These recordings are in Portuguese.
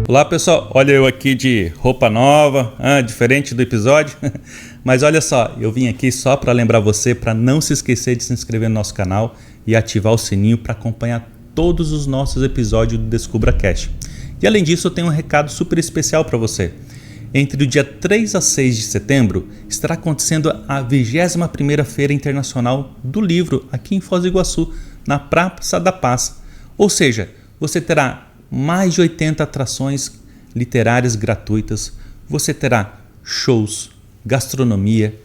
Olá pessoal, olha eu aqui de roupa nova, diferente do episódio, mas olha só, eu vim aqui só para lembrar você para não se esquecer de se inscrever no nosso canal e ativar o sininho para acompanhar todos os nossos episódios do DescubraCast. E além disso eu tenho um recado super especial para você. Entre o dia 3 a 6 de setembro estará acontecendo a 21ª Feira Internacional do Livro aqui em Foz do Iguaçu, na Praça da Paz. Ou seja, você terá mais de 80 atrações literárias gratuitas, você terá shows, gastronomia,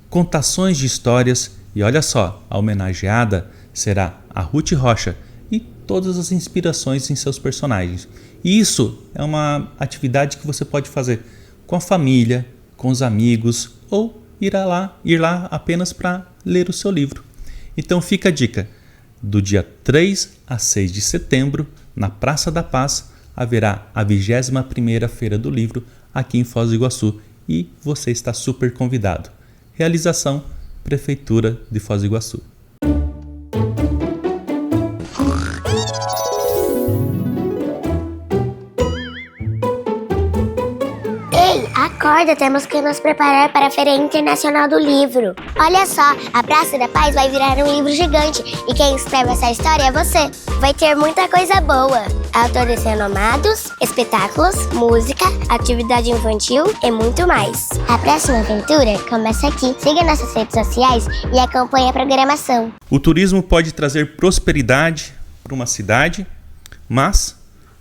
contações de histórias e olha só, a homenageada será a Ruth Rocha e todas as inspirações em seus personagens. E isso é uma atividade que você pode fazer com a família, com os amigos ou ir lá apenas para ler o seu livro. Então fica a dica, do dia 3 a 6 de setembro, na Praça da Paz, haverá a 21ª Feira do Livro aqui em Foz do Iguaçu e você está super convidado. Realização, Prefeitura de Foz do Iguaçu. Acorda, temos que nos preparar para a Feira Internacional do Livro. Olha só, a Praça da Paz vai virar um livro gigante e quem escreve essa história é você. Vai ter muita coisa boa. Autores renomados, espetáculos, música, atividade infantil e muito mais. A próxima aventura começa aqui. Siga nossas redes sociais e acompanhe a programação. O turismo pode trazer prosperidade para uma cidade, mas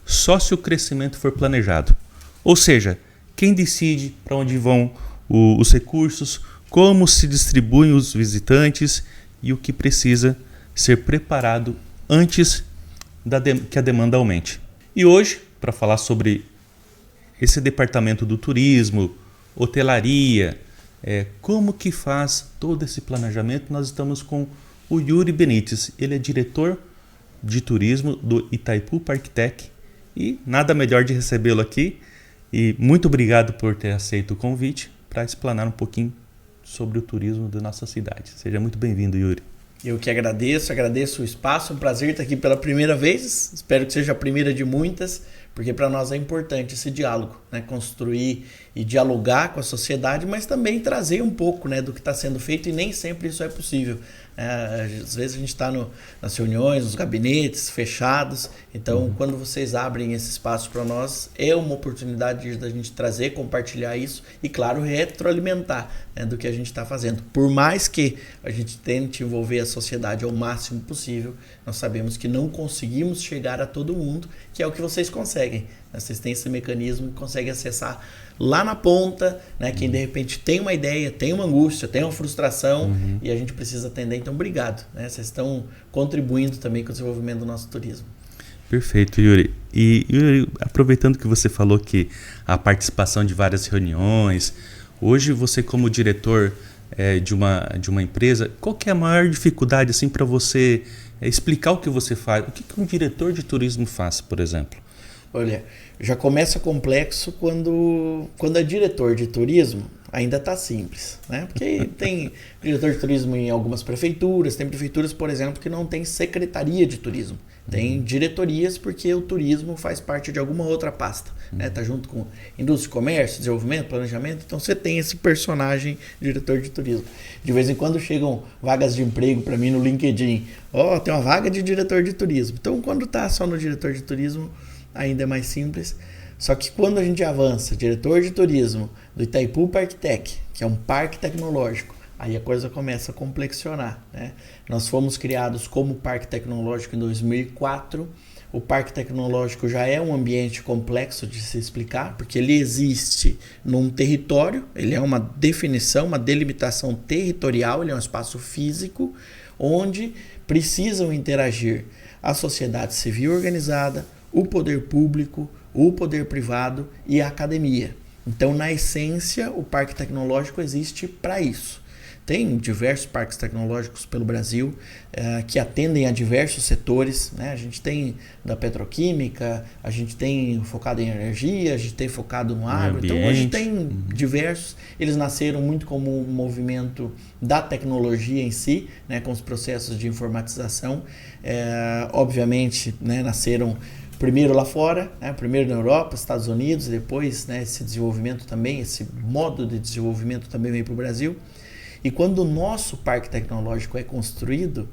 só se o crescimento for planejado. Ou seja, quem decide para onde vão os recursos, como se distribuem os visitantes e o que precisa ser preparado antes que a demanda aumente. E hoje, para falar sobre esse departamento do turismo, hotelaria, como que faz todo esse planejamento, nós estamos com o Yuri Benites. Ele é diretor de turismo do Itaipu Parktec e nada melhor de recebê-lo aqui. E muito obrigado por ter aceito o convite para explanar um pouquinho sobre o turismo da nossa cidade. Seja muito bem-vindo, Yuri. Eu que agradeço o espaço, é um prazer estar aqui pela primeira vez, espero que seja a primeira de muitas, porque para nós é importante esse diálogo, né? Construir e dialogar com a sociedade, mas também trazer um pouco, né, do que está sendo feito e nem sempre isso é possível. Às vezes a gente está nas reuniões, nos gabinetes fechados, então quando vocês abrem esse espaço para nós, é uma oportunidade da gente trazer, compartilhar isso e, claro, retroalimentar, né, do que a gente está fazendo. Por mais que a gente tente envolver a sociedade ao máximo possível, nós sabemos que não conseguimos chegar a todo mundo, que é o que vocês conseguem. Vocês têm esse mecanismo que consegue acessar lá na ponta, né? Quem de repente tem uma ideia, tem uma angústia, tem uma frustração e a gente precisa atender. Então, obrigado, né? Vocês estão contribuindo também com o desenvolvimento do nosso turismo. Perfeito, Yuri. E Yuri, aproveitando que você falou que a participação de várias reuniões, hoje você como diretor de uma empresa, qual que é a maior dificuldade assim, para você explicar o que você faz? O que um diretor de turismo faz, por exemplo? Olha, já começa complexo quando é diretor de turismo, ainda está simples, né? Porque tem diretor de turismo em algumas prefeituras, tem prefeituras, por exemplo, que não tem secretaria de turismo. Tem diretorias porque o turismo faz parte de alguma outra pasta, né? Tá junto com indústria, comércio, desenvolvimento, planejamento, então você tem esse personagem diretor de turismo. De vez em quando chegam vagas de emprego para mim no LinkedIn, tem uma vaga de diretor de turismo. Então quando tá só no diretor de turismo, ainda é mais simples. Só que quando a gente avança, diretor de turismo do Itaipu Parktec, que é um parque tecnológico, aí a coisa começa a complexionar, né? Nós fomos criados como parque tecnológico em 2004. O parque tecnológico já é um ambiente complexo de se explicar, porque ele existe num território, ele é uma definição, uma delimitação territorial, ele é um espaço físico onde precisam interagir a sociedade civil organizada, o poder público, o poder privado e a academia. Então, na essência, o parque tecnológico existe para isso. Tem diversos parques tecnológicos pelo Brasil que atendem a diversos setores, né? A gente tem da petroquímica, a gente tem focado em energia, a gente tem focado no agro. Então, hoje tem diversos. Eles nasceram muito como um movimento da tecnologia em si, né? Com os processos de informatização. Obviamente, né? Nasceram primeiro lá fora, né? Primeiro na Europa, Estados Unidos, depois, né, esse desenvolvimento também, esse modo de desenvolvimento também veio para o Brasil. E quando o nosso parque tecnológico é construído,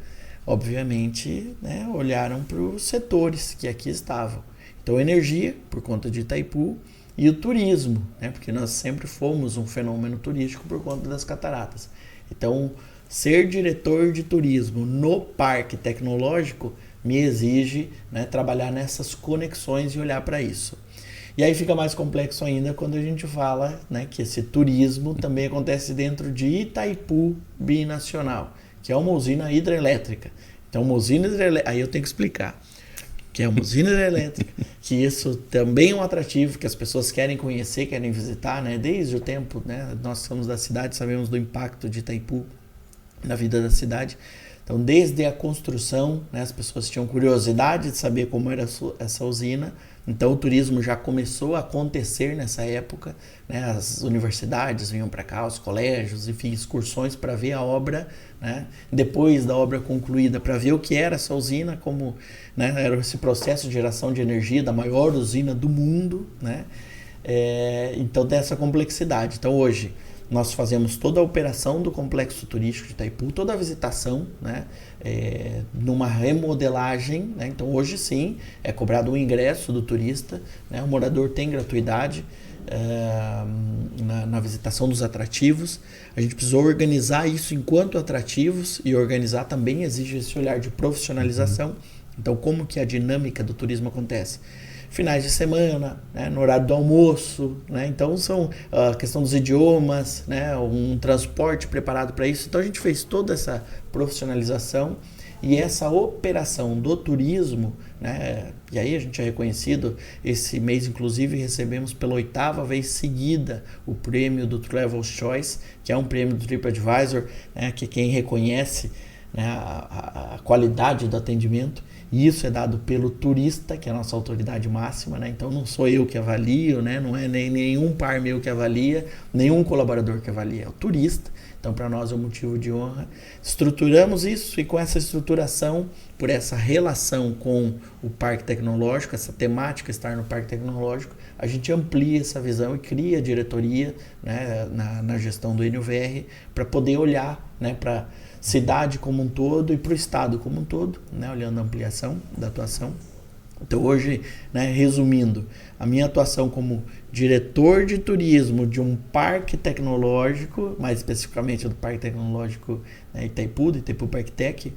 obviamente, né, olharam para os setores que aqui estavam. Então, a energia, por conta de Itaipu, e o turismo, né, porque nós sempre fomos um fenômeno turístico por conta das cataratas. Então, ser diretor de turismo no parque tecnológico me exige, né, trabalhar nessas conexões e olhar para isso. E aí fica mais complexo ainda quando a gente fala, né, que esse turismo também acontece dentro de Itaipu Binacional, que é uma usina hidrelétrica. Então, uma usina hidrelétrica, aí eu tenho que explicar, que é uma usina hidrelétrica, que isso também é um atrativo que as pessoas querem conhecer, querem visitar, né, desde o tempo, né, nós somos da cidade, sabemos do impacto de Itaipu na vida da cidade. Então, desde a construção, né, as pessoas tinham curiosidade de saber como era essa usina. Então, o turismo já começou a acontecer nessa época, né? As universidades vinham para cá, os colégios, enfim, excursões para ver a obra, né? Depois da obra concluída, para ver o que era essa usina, como, né, era esse processo de geração de energia da maior usina do mundo, né? Então, dessa complexidade. Então, hoje, nós fazemos toda a operação do complexo turístico de Itaipu, toda a visitação, né, numa remodelagem, né? Então hoje sim é cobrado um ingresso do turista, né? O morador tem gratuidade na visitação dos atrativos. A gente precisou organizar isso enquanto atrativos, e organizar também exige esse olhar de profissionalização. Então, como que a dinâmica do turismo acontece? Finais de semana, né, no horário do almoço, né? Então são a questão dos idiomas, né, um transporte preparado para isso. Então a gente fez toda essa profissionalização e essa operação do turismo, né, e aí a gente é reconhecido, esse mês inclusive recebemos pela 8ª vez seguida o prêmio do Travel's Choice, que é um prêmio do TripAdvisor, né, que quem reconhece, né, a qualidade do atendimento. E isso é dado pelo turista, que é a nossa autoridade máxima, né? Então não sou eu que avalio, né? Não é nem nenhum par meu que avalia, nenhum colaborador que avalia, é o turista. Então para nós é um motivo de honra. Estruturamos isso, e com essa estruturação, por essa relação com o parque tecnológico, essa temática estar no parque tecnológico, a gente amplia essa visão e cria a diretoria, né, na gestão do NUVR, para poder olhar, né, para cidade como um todo e para o estado como um todo, né, olhando a ampliação da atuação. Então hoje, né, resumindo, a minha atuação como diretor de turismo de um parque tecnológico, mais especificamente do Parque Tecnológico, né, Itaipu, do Itaipu Parque Tech,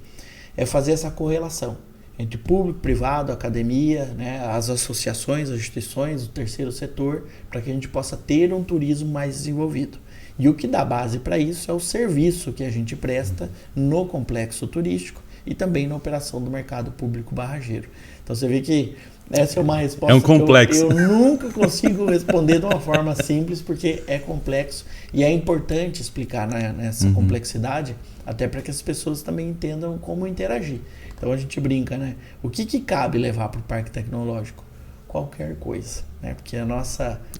é fazer essa correlação entre público, privado, academia, né, as associações, as instituições, o terceiro setor, para que a gente possa ter um turismo mais desenvolvido. E o que dá base para isso é o serviço que a gente presta no complexo turístico e também na operação do mercado público barrageiro. Então você vê que essa é uma resposta um complexo. que eu nunca consigo responder de uma forma simples, porque é complexo e é importante explicar, né, nessa complexidade, até para que as pessoas também entendam como interagir. Então a gente brinca, né? O que cabe levar para o parque tecnológico? Qualquer coisa, né? Porque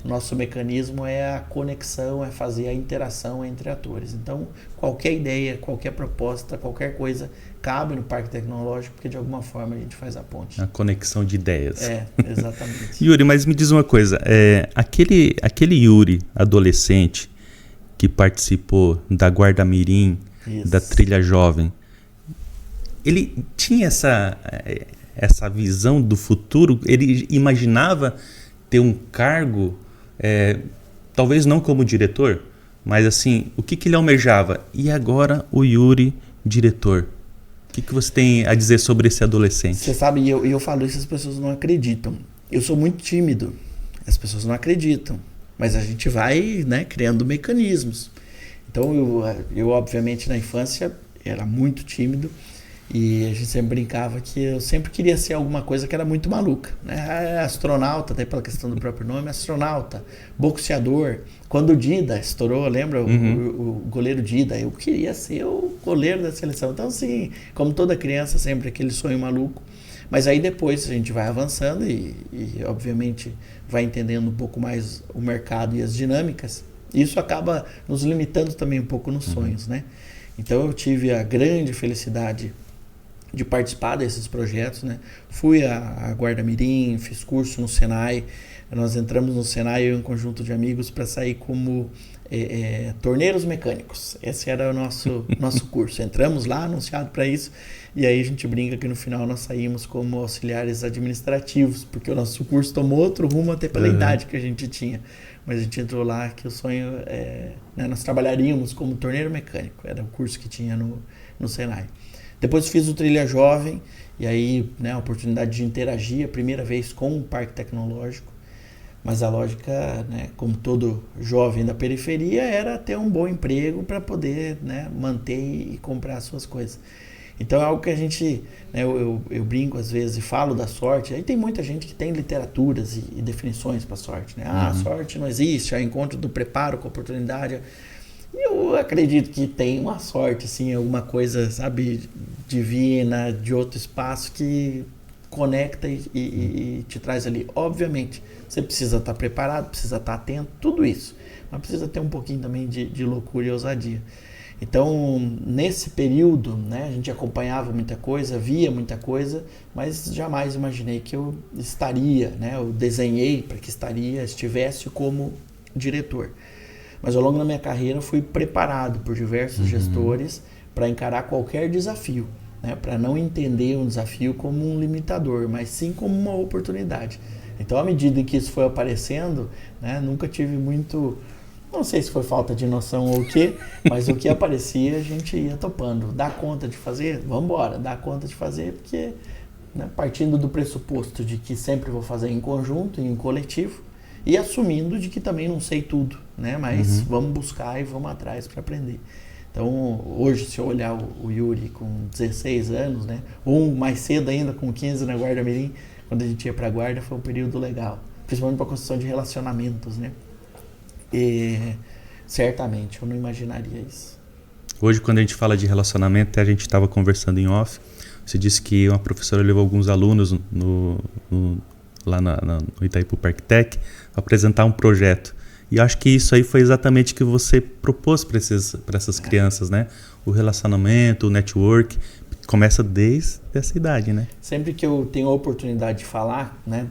nosso mecanismo é a conexão, é fazer a interação entre atores. Então, qualquer ideia, qualquer proposta, qualquer coisa cabe no parque tecnológico, porque de alguma forma a gente faz a ponte. A conexão de ideias. Exatamente. Yuri, mas me diz uma coisa, aquele Yuri adolescente que participou da Guarda Mirim, Isso. da Trilha Jovem, ele tinha essa visão do futuro? Ele imaginava ter um cargo, talvez não como diretor, mas assim, o que ele almejava? E agora o Yuri, diretor. O que você tem a dizer sobre esse adolescente? Você sabe, e eu falo isso, as pessoas não acreditam. Eu sou muito tímido, as pessoas não acreditam, mas a gente vai, né, criando mecanismos. Então eu obviamente na infância era muito tímido, e a gente sempre brincava que eu sempre queria ser alguma coisa que era muito maluca, né? Astronauta, até pela questão do próprio nome, astronauta, boxeador. Quando o Dida estourou, lembra? O goleiro Dida, eu queria ser o goleiro da seleção. Então, assim, como toda criança, sempre aquele sonho maluco. Mas aí depois a gente vai avançando e obviamente vai entendendo um pouco mais o mercado e as dinâmicas. Isso acaba nos limitando também um pouco nos sonhos, né? Então eu tive a grande felicidade de participar desses projetos, né? Fui à Guarda Mirim, fiz curso no Senai. Nós entramos no Senai, eu e um conjunto de amigos, para sair como torneiros mecânicos. Esse era o nosso curso. Entramos lá, anunciado para isso, e aí a gente brinca que no final nós saímos como auxiliares administrativos, porque o nosso curso tomou outro rumo até pela idade que a gente tinha. Mas a gente entrou lá que o sonho nós trabalharíamos como torneiro mecânico. Era o curso que tinha no Senai. Depois fiz o Trilha Jovem, e aí, né, a oportunidade de interagir a primeira vez com o Parque Tecnológico. Mas a lógica, né, como todo jovem da periferia, era ter um bom emprego para poder, né, manter e comprar as suas coisas. Então é algo que a gente, né, eu brinco às vezes e falo da sorte. Aí tem muita gente que tem literaturas e definições para sorte, né? A sorte não existe, é o encontro do preparo com a oportunidade. Eu acredito que tem uma sorte, assim, alguma coisa, sabe, divina, de outro espaço que conecta e te traz ali. Obviamente, você precisa estar preparado, precisa estar atento, tudo isso. Mas precisa ter um pouquinho também de loucura e ousadia. Então, nesse período, né, a gente acompanhava muita coisa, via muita coisa, mas jamais imaginei que eu estaria, né, eu desenhei para que estivesse como diretor. Mas ao longo da minha carreira fui preparado por diversos gestores para encarar qualquer desafio, né, para não entender um desafio como um limitador, mas sim como uma oportunidade. Então, à medida em que isso foi aparecendo, né, nunca tive muito... Não sei se foi falta de noção ou o quê, mas o que aparecia a gente ia topando. Dá conta de fazer? Vamos embora, dá conta de fazer, porque, né, partindo do pressuposto de que sempre vou fazer em conjunto, em coletivo, e assumindo de que também não sei tudo, né, mas vamos buscar e vamos atrás para aprender. Então, hoje, se eu olhar o Yuri com 16 anos, né, ou mais cedo ainda, com 15 na Guarda Mirim, quando a gente ia para a Guarda, foi um período legal, principalmente para a construção de relacionamentos, né? E certamente eu não imaginaria isso. Hoje, quando a gente fala de relacionamento, até a gente estava conversando em off, você disse que uma professora levou alguns alunos lá no Itaipu Park Tech a apresentar um projeto. E acho que isso aí foi exatamente o que você propôs para essas crianças, né? O relacionamento, o network, começa desde essa idade, né? Sempre que eu tenho a oportunidade de falar, né?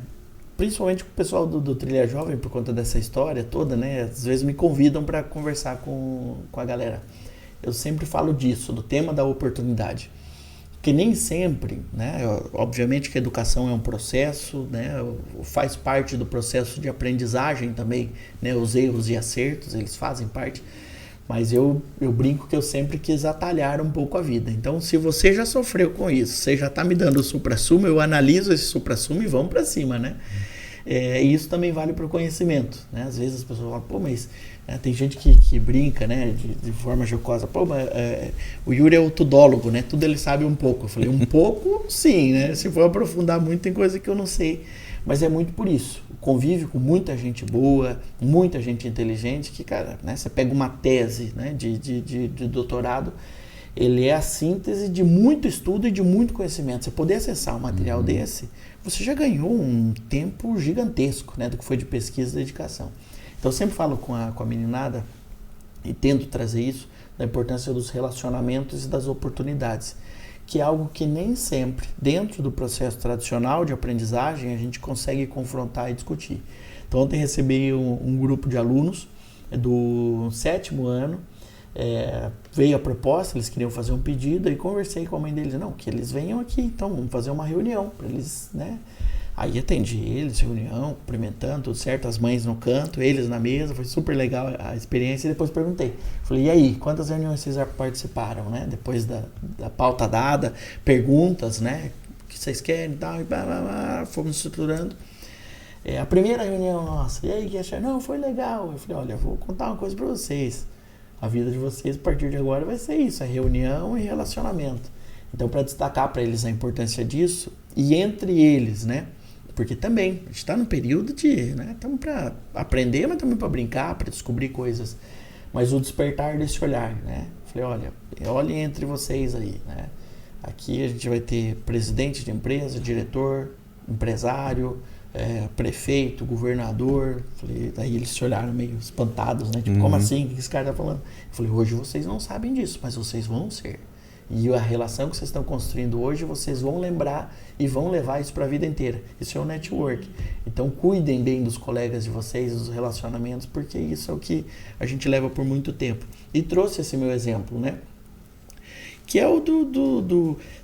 Principalmente com o pessoal do Trilha Jovem, por conta dessa história toda, né? Às vezes me convidam para conversar com a galera. Eu sempre falo disso, do tema da oportunidade. Porque nem sempre, né? Obviamente que a educação é um processo, né? Faz parte do processo de aprendizagem também, né? Os erros e acertos, eles fazem parte. Mas eu brinco que eu sempre quis atalhar um pouco a vida. Então, se você já sofreu com isso, você já está me dando o supra-sumo, eu analiso esse supra-sumo e vamos para cima, né? E isso também vale para o conhecimento, né? Às vezes as pessoas falam, pô, mas tem gente que brinca, né, de forma jocosa, pô, mas o Yuri é o tudólogo, né? Tudo ele sabe um pouco. Eu falei, um pouco, sim, né? Se for aprofundar muito, tem coisa que eu não sei. Mas é muito por isso. Convive com muita gente boa, muita gente inteligente, que, cara, né, você pega uma tese, né, de doutorado, ele é a síntese de muito estudo e de muito conhecimento. Você poder acessar um material desse, você já ganhou um tempo gigantesco, né, do que foi de pesquisa e dedicação. Então, eu sempre falo com a meninada, e tento trazer isso, da importância dos relacionamentos e das oportunidades, que é algo que nem sempre, dentro do processo tradicional de aprendizagem, a gente consegue confrontar e discutir. Então, ontem recebi um grupo de alunos do 7º ano, veio a proposta, eles queriam fazer um pedido, e conversei com a mãe deles, não, que eles venham aqui, então vamos fazer uma reunião para eles, né? Aí atendi eles, reunião, cumprimentando, tudo certo, as mães no canto, eles na mesa, foi super legal a experiência, e depois perguntei, falei, e aí, quantas reuniões vocês já participaram, né? Depois da pauta dada, perguntas, né? O que vocês querem e tal, e fomos estruturando. A primeira reunião nossa, e aí, que acharam? Não, foi legal. Eu falei, olha, eu vou contar uma coisa para vocês. A vida de vocês, a partir de agora, vai ser isso, é reunião e relacionamento. Então, para destacar para eles a importância disso, e entre eles, né? Porque também, a gente está num período de, né, estamos para aprender, mas também para brincar, para descobrir coisas. Mas o despertar desse olhar, né? Falei, olha, olhem entre vocês aí, né? Aqui a gente vai ter presidente de empresa, diretor, empresário, prefeito, governador. Falei, daí eles se olharam meio espantados, né? Tipo, como assim? O que esse cara tá falando? Eu falei, hoje vocês não sabem disso, mas vocês vão ser. E a relação que vocês estão construindo hoje, vocês vão lembrar e vão levar isso para a vida inteira. Isso é o network. Então, cuidem bem dos colegas de vocês, dos relacionamentos, porque isso é o que a gente leva por muito tempo. E trouxe esse meu exemplo, né? Que é o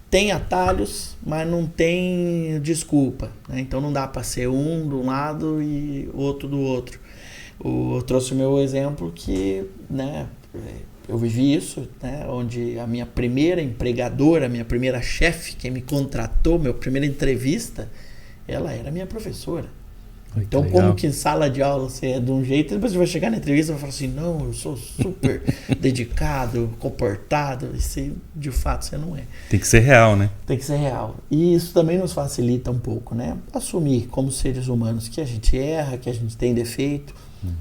tem atalhos, mas não tem desculpa, né? Então, não dá para ser um de um lado e outro do outro. Eu trouxe o meu exemplo que, né, eu vivi isso, né, onde a minha primeira empregadora, a minha primeira chefe, quem me contratou, minha primeira entrevista, ela era minha professora. Então, como que em sala de aula você é de um jeito, depois você vai chegar na entrevista e vai falar assim, não, eu sou super dedicado, comportado, e se de fato você não é. Tem que ser real, né? Tem que ser real. E isso também nos facilita um pouco, né? Assumir como seres humanos que a gente erra, que a gente tem defeito,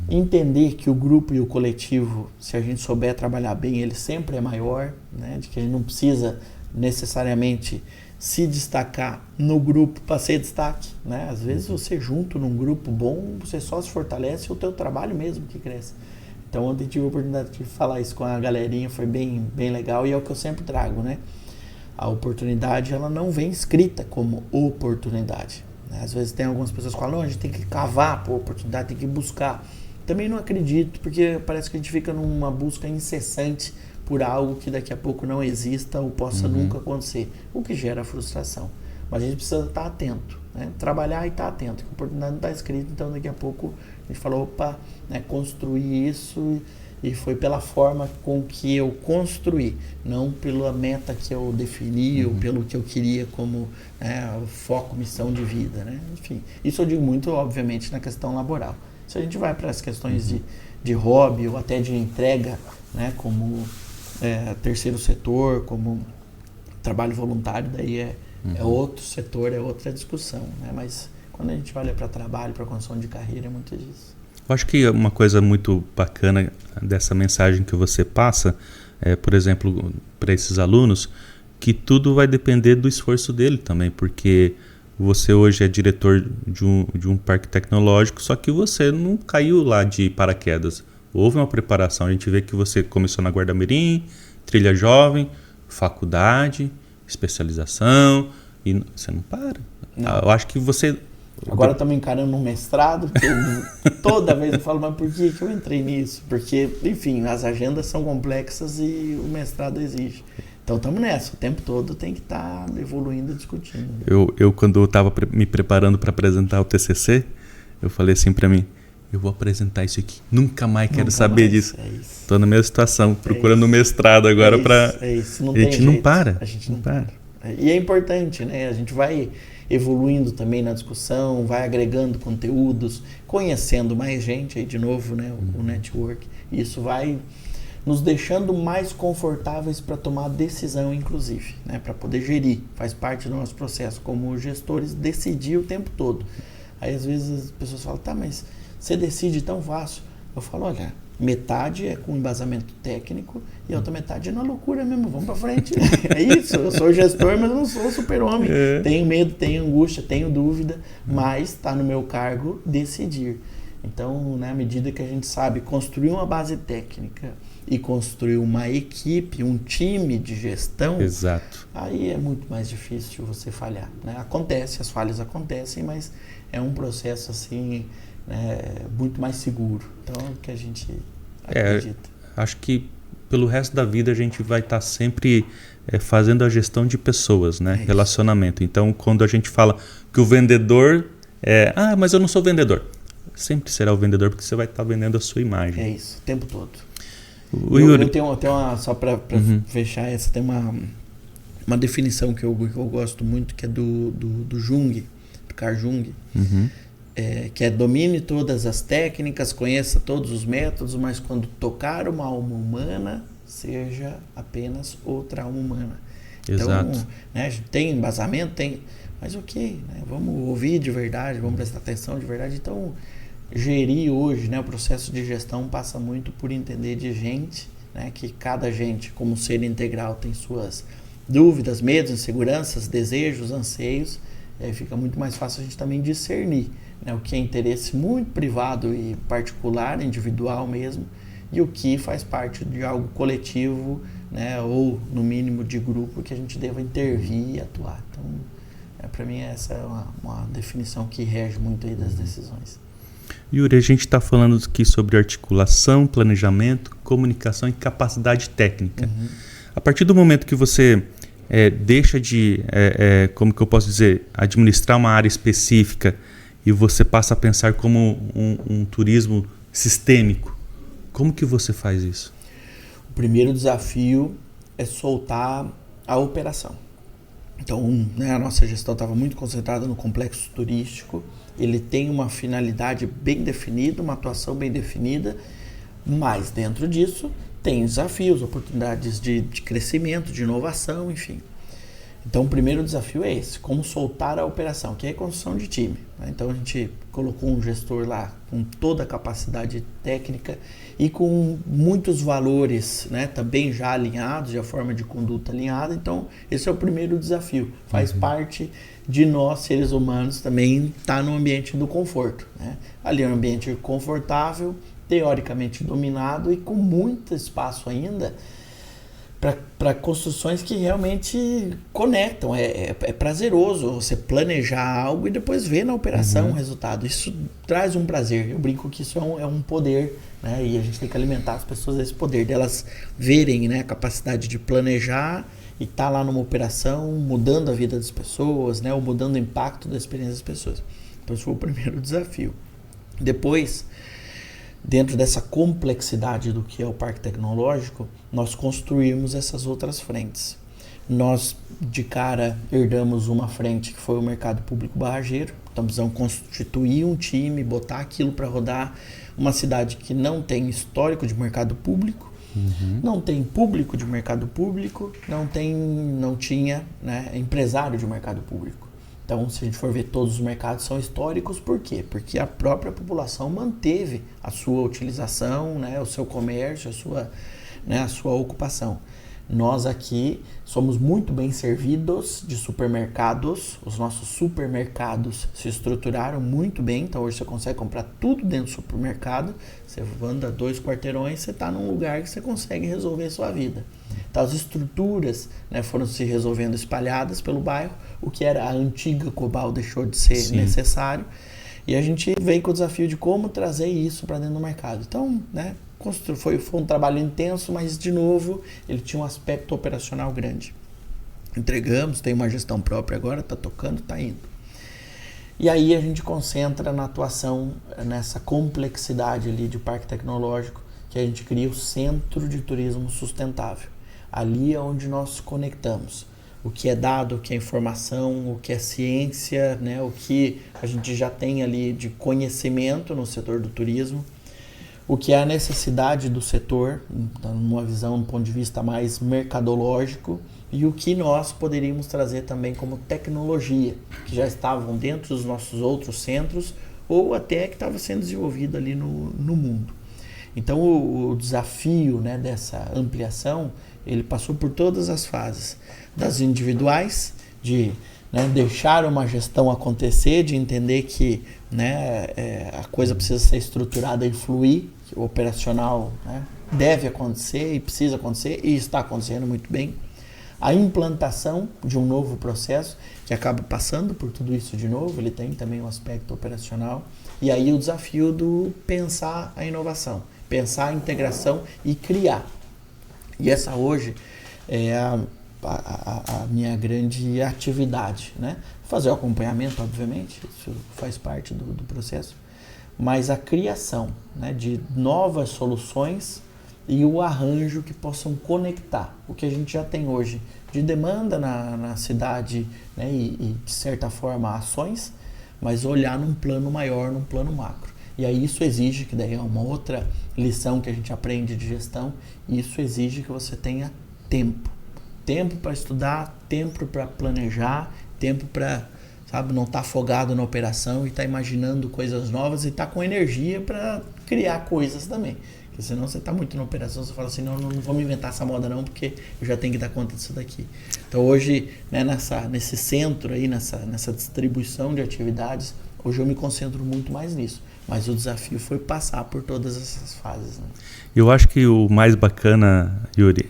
entender que o grupo e o coletivo, se a gente souber trabalhar bem, ele sempre é maior, né? De que a gente não precisa necessariamente se destacar no grupo para ser destaque, né? Às vezes você junto num grupo bom, você só se fortalece o teu trabalho mesmo que cresce. Então ontem tive a oportunidade de falar isso com a galerinha, foi bem legal e é o que eu sempre trago, né? A oportunidade, ela não vem escrita como oportunidade. Às vezes tem algumas pessoas que falam, não, a gente tem que cavar por oportunidade, tem que buscar. Também não acredito, porque parece que a gente fica numa busca incessante por algo que daqui a pouco não exista ou possa nunca acontecer, o que gera frustração. Mas a gente precisa estar atento, né? Trabalhar e estar atento, que a oportunidade não está escrita, então daqui a pouco a gente fala, opa, né, construir isso e foi pela forma com que eu construí, não pela meta que eu defini ou pelo que eu queria como, né, o foco, missão de vida, né? Enfim, isso eu digo muito, obviamente, na questão laboral. Se a gente vai para as questões de hobby ou até de entrega, né, como terceiro setor, como trabalho voluntário, daí é outro setor, é outra discussão, né? Mas quando a gente olha para trabalho, para construção de carreira, é muito disso. Eu acho que uma coisa muito bacana dessa mensagem que você passa, por exemplo, para esses alunos, que tudo vai depender do esforço dele também, porque você hoje é diretor de um parque tecnológico, só que você não caiu lá de paraquedas. Houve uma preparação, a gente vê que você começou na Guarda-Mirim, trilha jovem, faculdade, especialização, e você não para. Não. Eu acho que você... Agora estamos encarando um mestrado, que toda vez eu falo, mas por que eu entrei nisso? Porque, enfim, as agendas são complexas e o mestrado exige. Então estamos nessa, o tempo todo tem que estar evoluindo e discutindo. Eu quando eu estava me preparando para apresentar o TCC, eu falei assim para mim, eu vou apresentar isso aqui, nunca mais quero saber disso. Estou na mesma situação, procurando um mestrado agora para... É isso, não a gente tem não jeito. para. A gente não para. E é importante, né? A gente vai evoluindo também na discussão, vai agregando conteúdos, conhecendo mais gente, aí de novo, né? O network. Isso vai nos deixando mais confortáveis para tomar decisão, inclusive, né? Para poder gerir. Faz parte do nosso processo como gestores, decidir o tempo todo. Aí às vezes as pessoas falam, tá, mas você decide tão fácil. Eu falo, olha, metade é com embasamento técnico e a outra metade é na loucura mesmo, vamos pra frente. É isso, eu sou gestor, mas eu não sou super-homem. Tenho medo, tenho angústia, tenho dúvida, mas está no meu cargo decidir. Então, né, à medida que a gente sabe construir uma base técnica e construir uma equipe, um time de gestão, exato, aí é muito mais difícil você falhar, né? Acontece, as falhas acontecem, mas é um processo assim... muito mais seguro. Então é o que a gente acredita. Acho que pelo resto da vida a gente vai estar sempre fazendo a gestão de pessoas, né? Relacionamento. Então quando a gente fala que o vendedor mas eu não sou vendedor, sempre será o vendedor porque você vai estar vendendo a sua imagem. É isso, o tempo todo. Yuri, eu tenho uma só para fechar essa, tem uma definição que eu gosto muito, que é do Jung, do Carl Jung. Que é domine todas as técnicas, conheça todos os métodos, mas quando tocar uma alma humana, seja apenas outra alma humana. Exato. Então, né, a gente tem embasamento, mas ok, né, vamos ouvir de verdade, vamos prestar atenção de verdade. Então, gerir hoje, né, o processo de gestão passa muito por entender de gente, né, que cada gente, como ser integral, tem suas dúvidas, medos, inseguranças, desejos, anseios, e aí fica muito mais fácil a gente também discernir, né, o que é interesse muito privado e particular, individual mesmo, e o que faz parte de algo coletivo, né, ou no mínimo de grupo que a gente deva intervir e atuar. Então, para mim essa é uma definição que rege muito aí das decisões. Yuri, a gente está falando aqui sobre articulação, planejamento, comunicação e capacidade técnica. A partir do momento que você deixa de, como que eu posso dizer, administrar uma área específica e você passa a pensar como um turismo sistêmico, como que você faz isso? O primeiro desafio é soltar a operação. Então, né, a nossa gestão estava muito concentrada no complexo turístico. Ele tem uma finalidade bem definida, uma atuação bem definida, mas dentro disso tem desafios, oportunidades de crescimento, de inovação, enfim. Então, o primeiro desafio é esse, como soltar a operação, que é a construção de time. Então, a gente colocou um gestor lá com toda a capacidade técnica e com muitos valores, né, também já alinhados, e a forma de conduta alinhada. Então, esse é o primeiro desafio. Faz parte de nós, seres humanos, também estar no ambiente do conforto, né? Ali é um ambiente confortável, teoricamente dominado e com muito espaço ainda para construções que realmente conectam. É prazeroso você planejar algo e depois ver na operação o resultado. Isso traz um prazer. Eu brinco que isso é um poder, né? E a gente tem que alimentar as pessoas desse poder, delas verem, né, a capacidade de planejar e estar lá numa operação, mudando a vida das pessoas, né, ou mudando o impacto da experiência das pessoas. Então, esse foi o primeiro desafio. Depois, dentro dessa complexidade do que é o parque tecnológico, nós construímos essas outras frentes. Nós, de cara, herdamos uma frente que foi o mercado público barrageiro. Então, precisamos constituir um time, botar aquilo para rodar. Uma cidade que não tem histórico de mercado público, não tem público de mercado público, não tinha, né, empresário de mercado público. Então, se a gente for ver, todos os mercados são históricos. Por quê? Porque a própria população manteve a sua utilização, né, o seu comércio, a sua ocupação. Nós aqui somos muito bem servidos de supermercados. Os nossos supermercados se estruturaram muito bem. Então, hoje você consegue comprar tudo dentro do supermercado. Você anda 2 quarteirões, você está num lugar que você consegue resolver a sua vida. Então, as estruturas, né, foram se resolvendo espalhadas pelo bairro. O que era a antiga Cobal deixou de ser necessário. E a gente vem com o desafio de como trazer isso para dentro do mercado. Então, né, foi um trabalho intenso, mas, de novo, ele tinha um aspecto operacional grande. Entregamos, tem uma gestão própria agora, está tocando, está indo. E aí a gente concentra na atuação, nessa complexidade ali de parque tecnológico, que a gente cria o Centro de Turismo Sustentável. Ali é onde nós conectamos o que é dado, o que é informação, o que é ciência, né, o que a gente já tem ali de conhecimento no setor do turismo, o que é a necessidade do setor, numa visão, um ponto de vista mais mercadológico, e o que nós poderíamos trazer também como tecnologia, que já estavam dentro dos nossos outros centros, ou até que estava sendo desenvolvido ali no mundo. Então, o desafio, né, dessa ampliação, ele passou por todas as fases, das individuais, de, né, deixar uma gestão acontecer, de entender que, né, a coisa precisa ser estruturada e fluir, que o operacional, né, deve acontecer e precisa acontecer, e está acontecendo muito bem. A implantação de um novo processo, que acaba passando por tudo isso de novo, ele tem também um aspecto operacional. E aí o desafio do pensar a inovação, pensar a integração e criar. E essa hoje é a minha grande atividade, né? Fazer o acompanhamento, obviamente, isso faz parte do processo, mas a criação, né, de novas soluções e o arranjo que possam conectar o que a gente já tem hoje de demanda na cidade, né, e de certa forma ações, mas olhar num plano maior, num plano macro. E aí isso exige, que daí é uma outra lição que a gente aprende de gestão, e isso exige que você tenha tempo. Tempo para estudar, tempo para planejar, tempo para, sabe, não estar afogado na operação e estar imaginando coisas novas e estar com energia para criar coisas também. Porque senão você está muito na operação, você fala assim, não vou me inventar essa moda não, porque eu já tenho que dar conta disso daqui. Então hoje, né, nesse centro aí, nessa distribuição de atividades, Hoje eu me concentro muito mais nisso, mas o desafio foi passar por todas essas fases, né? Eu acho que o mais bacana, Yuri,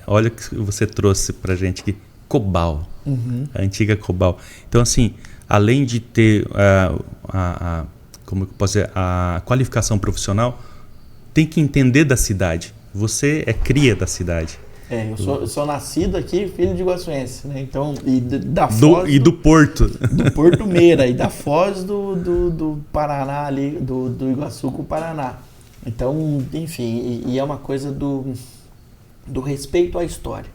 olha o que você trouxe pra gente aqui, COBAL, a antiga COBAL. Então, assim, além de ter como eu posso dizer, a qualificação profissional, tem que entender da cidade. Você é cria da cidade. Eu sou nascido aqui, filho de iguaçuense, né? Então, da Foz... do Porto. Do Porto Meira e da Foz do Paraná ali, do Iguaçu com o Paraná. Então, enfim, e é uma coisa do respeito à história.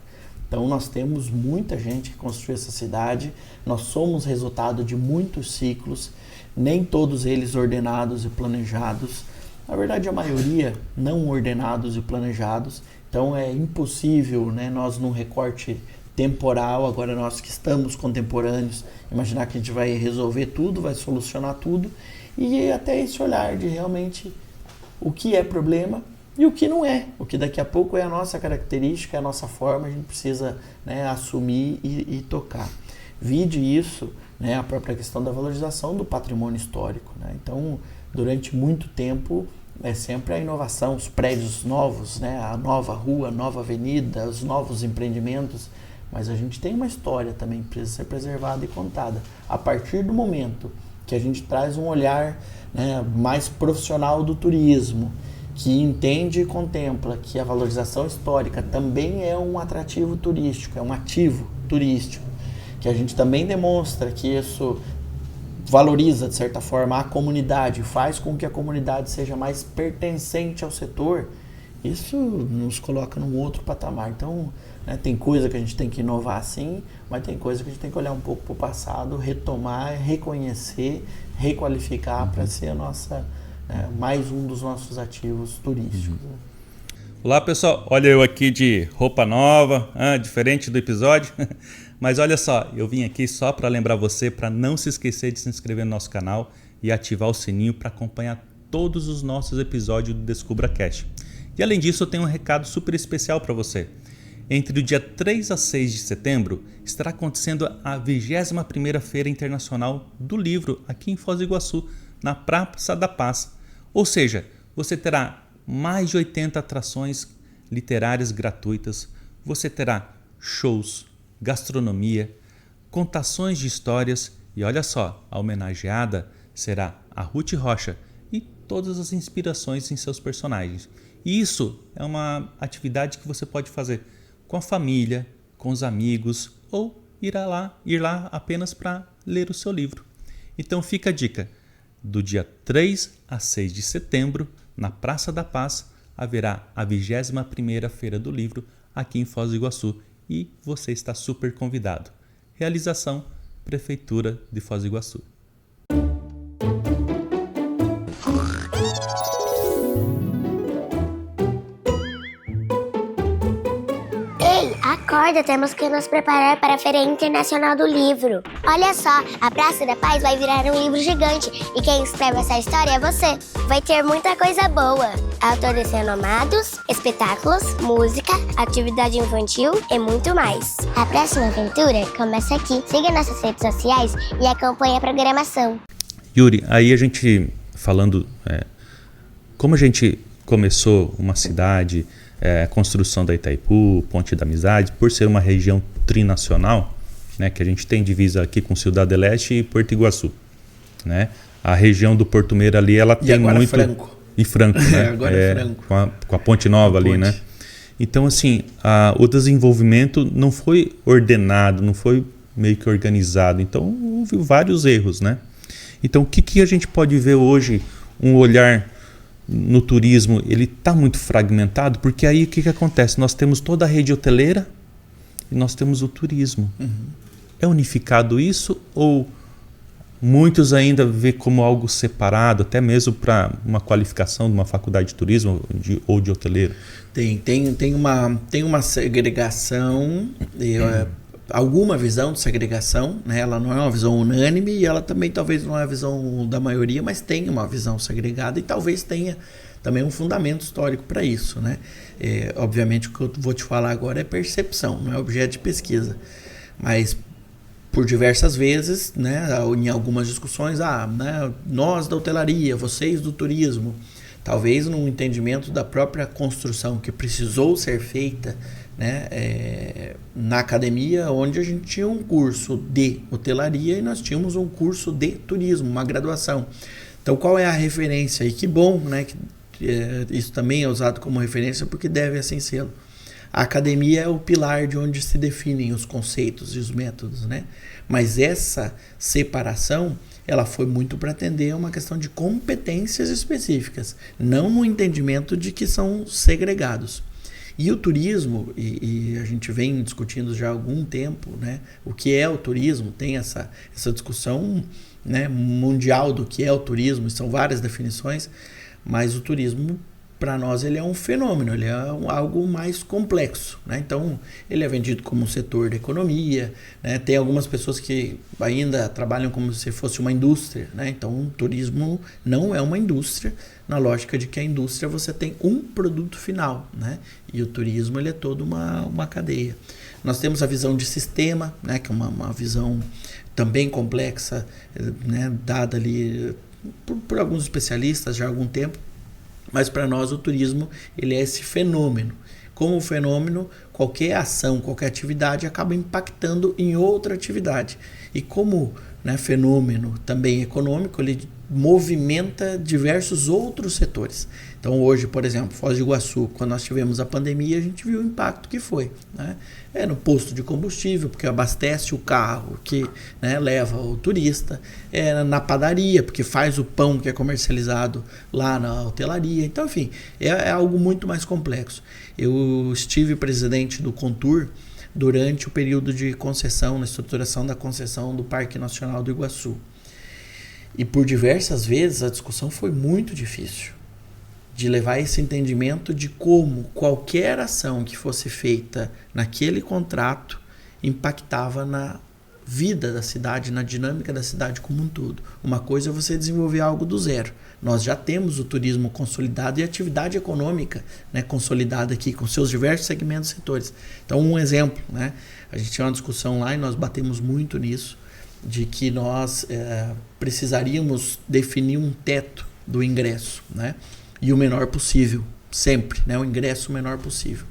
Então, nós temos muita gente que construiu essa cidade, nós somos resultado de muitos ciclos, nem todos eles ordenados e planejados. Na verdade, a maioria não ordenados e planejados. Então, é impossível, né, nós num recorte temporal, agora nós que estamos contemporâneos, imaginar que a gente vai resolver tudo, vai solucionar tudo, e até esse olhar de realmente o que é problema e o que não é, o que daqui a pouco é a nossa característica, é a nossa forma, a gente precisa, né, assumir e tocar. Vide isso, né, a própria questão da valorização do patrimônio histórico, né? Então, durante muito tempo, é sempre a inovação, os prédios novos, né, a nova rua, a nova avenida, os novos empreendimentos, mas a gente tem uma história também que precisa ser preservada e contada. A partir do momento que a gente traz um olhar, né, mais profissional do turismo, que entende e contempla que a valorização histórica também é um atrativo turístico, é um ativo turístico, que a gente também demonstra que isso valoriza, de certa forma, a comunidade, faz com que a comunidade seja mais pertencente ao setor, isso nos coloca num outro patamar. Então, né, tem coisa que a gente tem que inovar sim, mas tem coisa que a gente tem que olhar um pouco para o passado, retomar, reconhecer, requalificar para ser a nossa, mais um dos nossos ativos turísticos. Olá pessoal, olha eu aqui de roupa nova, diferente do episódio, mas olha só, eu vim aqui só para lembrar você para não se esquecer de se inscrever no nosso canal e ativar o sininho para acompanhar todos os nossos episódios do DescubraCast. E além disso, eu tenho um recado super especial para você. Entre o dia 3 a 6 de setembro estará acontecendo a 21ª Feira Internacional do Livro aqui em Foz do Iguaçu, na Praça da Paz. Ou seja, você terá mais de 80 atrações literárias gratuitas, você terá shows, gastronomia, contações de histórias e olha só, a homenageada será a Ruth Rocha e todas as inspirações em seus personagens. E isso é uma atividade que você pode fazer com a família, com os amigos ou ir lá apenas para ler o seu livro. Então fica a dica, do dia 3 a 6 de setembro, na Praça da Paz, haverá a 21ª Feira do Livro aqui em Foz do Iguaçu e você está super convidado. Realização, Prefeitura de Foz do Iguaçu. Acorda, temos que nos preparar para a Feira Internacional do Livro. Olha só, a Praça da Paz vai virar um livro gigante e quem escreve essa história é você. Vai ter muita coisa boa. Autores renomados, espetáculos, música, atividade infantil e muito mais. A próxima aventura começa aqui. Siga nossas redes sociais e acompanhe a programação. Yuri, aí a gente falando como a gente começou uma cidade, a construção da Itaipu, Ponte da Amizade, por ser uma região trinacional, né, que a gente tem divisa aqui com Ciudad del Este e Porto Iguaçu, né? A região do Porto Meira ali, ela tem muito... Franco. E Franco, né? Agora é Franco. Com a Ponte Nova ali, né? Então, assim, o desenvolvimento não foi ordenado, não foi meio que organizado. Então, houve vários erros, né? Então, o que a gente pode ver hoje, um olhar no turismo, ele está muito fragmentado, porque aí o que acontece? Nós temos toda a rede hoteleira e nós temos o turismo. É unificado isso ou muitos ainda vê como algo separado, até mesmo para uma qualificação de uma faculdade de turismo ou de hoteleiro? Tem uma segregação, alguma visão de segregação, né? Ela não é uma visão unânime e ela também talvez não é a visão da maioria, mas tem uma visão segregada e talvez tenha também um fundamento histórico para isso, né? Obviamente o que eu vou te falar agora é percepção, não é objeto de pesquisa, mas por diversas vezes, né, em algumas discussões, né, nós da hotelaria, vocês do turismo, talvez num entendimento da própria construção que precisou ser feita, né, na academia, onde a gente tinha um curso de hotelaria e nós tínhamos um curso de turismo, uma graduação. Então, qual é a referência? E que bom, né, que isso também é usado como referência porque deve assim ser. A academia é o pilar de onde se definem os conceitos e os métodos, né? Mas essa separação, ela foi muito para atender a uma questão de competências específicas, não no entendimento de que são segregados. E o turismo, e a gente vem discutindo já há algum tempo, né, o que é o turismo, tem essa discussão, né, mundial do que é o turismo, são várias definições, mas o turismo, para nós, ele é um fenômeno, ele é algo mais complexo, né? Então, ele é vendido como um setor da economia, né? Tem algumas pessoas que ainda trabalham como se fosse uma indústria, né? Então, o turismo não é uma indústria, na lógica de que a indústria você tem um produto final, né? E o turismo, ele é toda uma cadeia. Nós temos a visão de sistema, né? Que é uma visão também complexa, né? Dada ali por alguns especialistas já há algum tempo. Mas para nós o turismo, ele é esse fenômeno. Como fenômeno, qualquer ação, qualquer atividade acaba impactando em outra atividade. E como, né, fenômeno também econômico, ele movimenta diversos outros setores. Então hoje, por exemplo, Foz do Iguaçu, quando nós tivemos a pandemia, a gente viu o impacto que foi, né? No posto de combustível, porque abastece o carro que, né, leva o turista, na padaria, porque faz o pão que é comercializado lá na hotelaria. Então, enfim, é algo muito mais complexo. Eu estive presidente do Contur durante o período de concessão, na estruturação da concessão do Parque Nacional do Iguaçu. E por diversas vezes a discussão foi muito difícil de levar esse entendimento de como qualquer ação que fosse feita naquele contrato impactava na vida da cidade, na dinâmica da cidade como um todo. Uma coisa é você desenvolver algo do zero. Nós já temos o turismo consolidado e a atividade econômica, né, consolidada aqui, com seus diversos segmentos e setores. Então, um exemplo, né, a gente tinha uma discussão lá e nós batemos muito nisso, de que nós precisaríamos definir um teto do ingresso, né? E o menor possível, sempre, né? O ingresso o menor possível.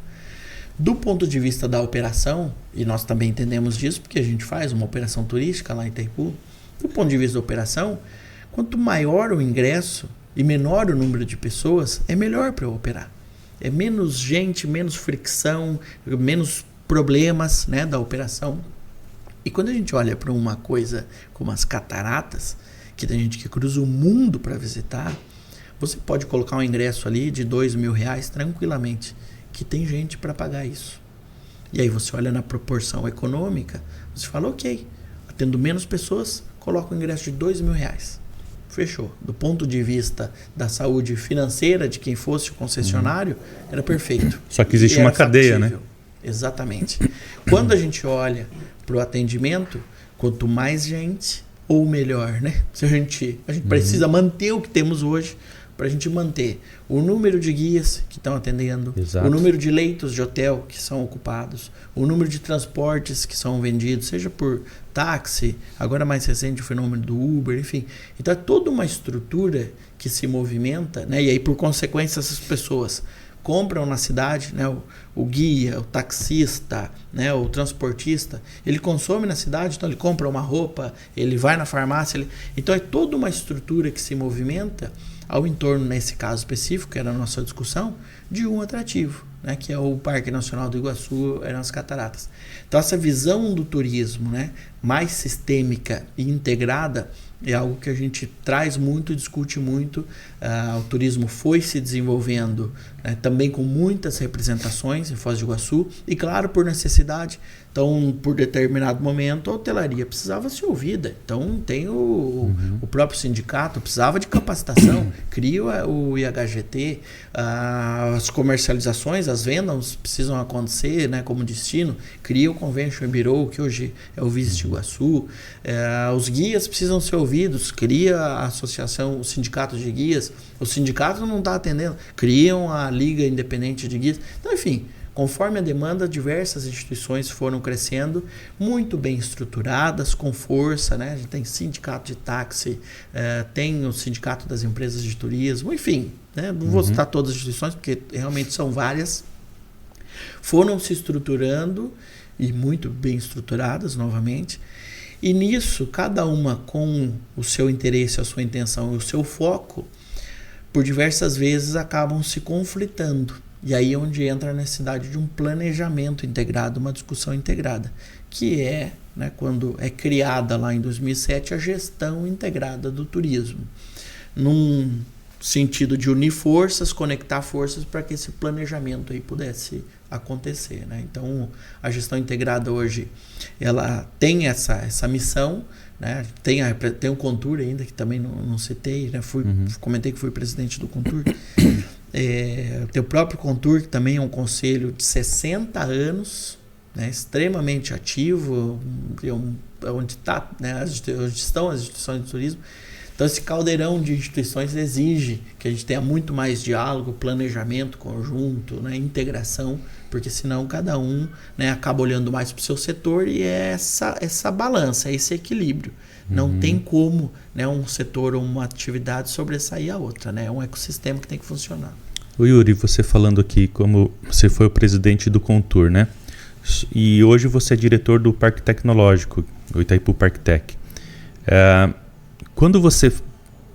Do ponto de vista da operação, e nós também entendemos disso, porque a gente faz uma operação turística lá em Itaipu, do ponto de vista da operação, quanto maior o ingresso e menor o número de pessoas, é melhor para eu operar. É menos gente, menos fricção, menos problemas, né, da operação. E quando a gente olha para uma coisa como as cataratas, que tem gente que cruza o mundo para visitar, você pode colocar um ingresso ali de R$2.000 tranquilamente, que tem gente para pagar isso. E aí você olha na proporção econômica, você fala, ok, tendo menos pessoas, coloca um ingresso de R$2.000. Fechou. Do ponto de vista da saúde financeira de quem fosse o concessionário, era perfeito. Só que existe uma cadeia, né? Exatamente. Quando a gente olha para o atendimento, quanto mais gente, ou melhor, né? Se a gente precisa manter o que temos hoje, para a gente manter o número de guias que estão atendendo, exato, o número de leitos de hotel que são ocupados, o número de transportes que são vendidos, seja por táxi, agora mais recente o fenômeno do Uber, enfim. Então é toda uma estrutura que se movimenta, né? E aí por consequência essas pessoas compram na cidade, né? O guia, o taxista, né? O transportista, ele consome na cidade, então ele compra uma roupa, ele vai na farmácia, então é toda uma estrutura que se movimenta ao entorno, nesse caso específico, que era a nossa discussão, de um atrativo, né, que é o Parque Nacional do Iguaçu, eram as cataratas. Então essa visão do turismo, né, mais sistêmica e integrada é algo que a gente traz muito, discute muito. O turismo foi se desenvolvendo, né, também com muitas representações em Foz do Iguaçu e, claro, por necessidade. Então, por determinado momento, a hotelaria precisava ser ouvida. Então, tem o próprio sindicato, precisava de capacitação, cria o IHGT, as comercializações, as vendas precisam acontecer, né, como destino, cria o Convention Bureau, que hoje é o Visit Iguaçu, os guias precisam ser ouvidos, cria a associação, o sindicato de guias, o sindicato não está atendendo, criam a Liga Independente de Guias. Então, enfim, Conforme a demanda, diversas instituições foram crescendo, muito bem estruturadas, com força, né? A gente tem sindicato de táxi, tem o sindicato das empresas de turismo, enfim, né? Não vou citar todas as instituições, porque realmente são várias. Foram se estruturando e muito bem estruturadas novamente. E nisso, cada uma com o seu interesse, a sua intenção e o seu foco, por diversas vezes acabam se conflitando. E aí é onde entra a necessidade de um planejamento integrado, uma discussão integrada, que é, né, quando é criada lá em 2007 a gestão integrada do turismo, num sentido de unir forças, conectar forças para que esse planejamento aí pudesse acontecer, né? Então, a gestão integrada hoje, ela tem essa missão, né? Tem o Contur ainda, que também não citei, né? Comentei que fui presidente do Contur. Tem o próprio Contur, que também é um conselho de 60 anos, né? Extremamente ativo, onde estão as instituições de turismo. Então, esse caldeirão de instituições exige que a gente tenha muito mais diálogo, planejamento conjunto, né, integração, porque senão cada um, né, acaba olhando mais para o seu setor e é essa balança, esse equilíbrio. Não tem como, né, um setor ou uma atividade sobressair a outra, né? É um ecossistema que tem que funcionar. O Yuri, você falando aqui como você foi o presidente do Contur, né? E hoje você é diretor do Parque Tecnológico, o Itaipu Parktec.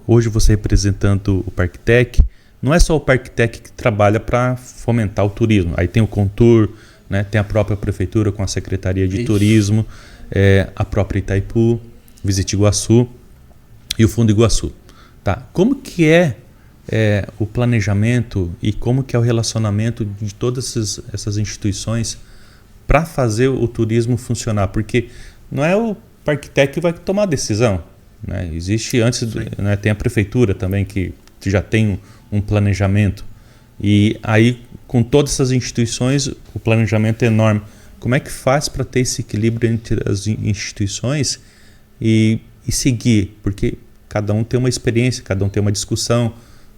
Hoje você representando o Parktec, não é só o Parktec que trabalha para fomentar o turismo. Aí tem o Contur, né, tem a própria prefeitura com a Secretaria de Turismo, a própria Itaipu, Visit Iguaçu e o Fundo Iguaçu. Tá? Como que é o planejamento e como que é o relacionamento de todas essas instituições para fazer o turismo funcionar? Porque não é o Parktec que vai tomar a decisão. Né? Existe antes, né, tem a prefeitura também que já tem um planejamento, e aí com todas essas instituições o planejamento é enorme. Como é que faz para ter esse equilíbrio entre as instituições e seguir? Porque cada um tem uma experiência, cada um tem uma discussão,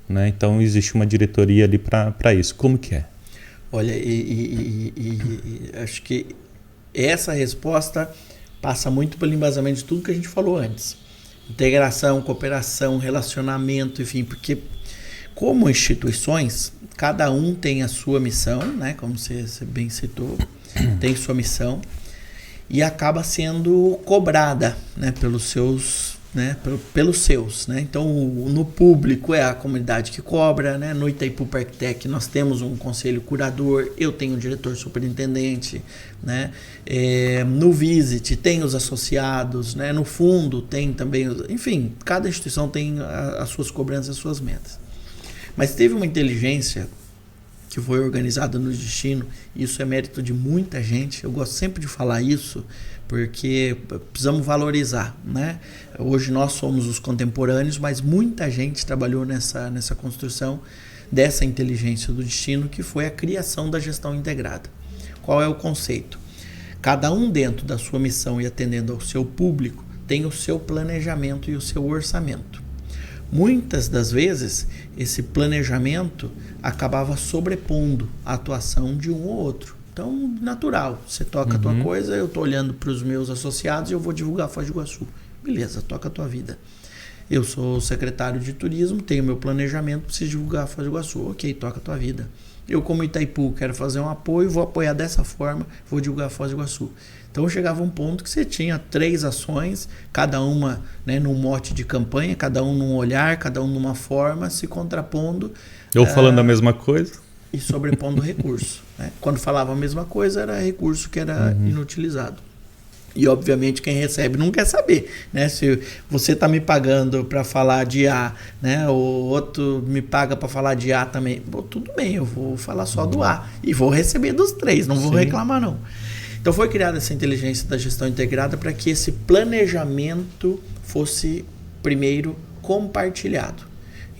né? Então existe uma diretoria ali para isso. Como que é? Olha, acho que essa resposta passa muito pelo embasamento de tudo que a gente falou antes. Integração, cooperação, relacionamento, enfim, porque como instituições, cada um tem a sua missão, né? Como você bem citou, tem sua missão e acaba sendo cobrada, né, pelos seus, né? Então, no público é a comunidade que cobra, né? No Itaipu Parktec nós temos um conselho curador, eu tenho um diretor superintendente, né? No Visit tem os associados, né? No fundo tem também, enfim, cada instituição tem as suas cobranças, as suas metas. Mas teve uma inteligência que foi organizada no Destino, e isso é mérito de muita gente, eu gosto sempre de falar isso, porque precisamos valorizar, né? Hoje nós somos os contemporâneos, mas muita gente trabalhou nessa construção dessa inteligência do destino, que foi a criação da gestão integrada. Qual é o conceito? Cada um dentro da sua missão e atendendo ao seu público tem o seu planejamento e o seu orçamento. Muitas das vezes esse planejamento acabava sobrepondo a atuação de um ou outro. Então, natural, você toca a tua coisa, eu estou olhando para os meus associados e eu vou divulgar a Foz do Iguaçu. Beleza, toca a tua vida. Eu sou secretário de turismo, tenho meu planejamento, preciso divulgar a Foz do Iguaçu. Ok, toca a tua vida. Eu, como Itaipu, quero fazer um apoio, vou apoiar dessa forma, vou divulgar a Foz do Iguaçu. Então chegava um ponto que você tinha 3 ações, cada uma, né, num mote de campanha, cada um num olhar, cada um numa forma, se contrapondo. Ou falando a mesma coisa. E sobrepondo recurso. Né? Quando falava a mesma coisa, era recurso que era inutilizado. E, obviamente, quem recebe não quer saber. Né? Se você está me pagando para falar de A, né? O outro me paga para falar de A também. Bom, tudo bem, eu vou falar só do A. E vou receber dos 3, não vou reclamar, não. Então, foi criada essa inteligência da gestão integrada para que esse planejamento fosse, primeiro, compartilhado.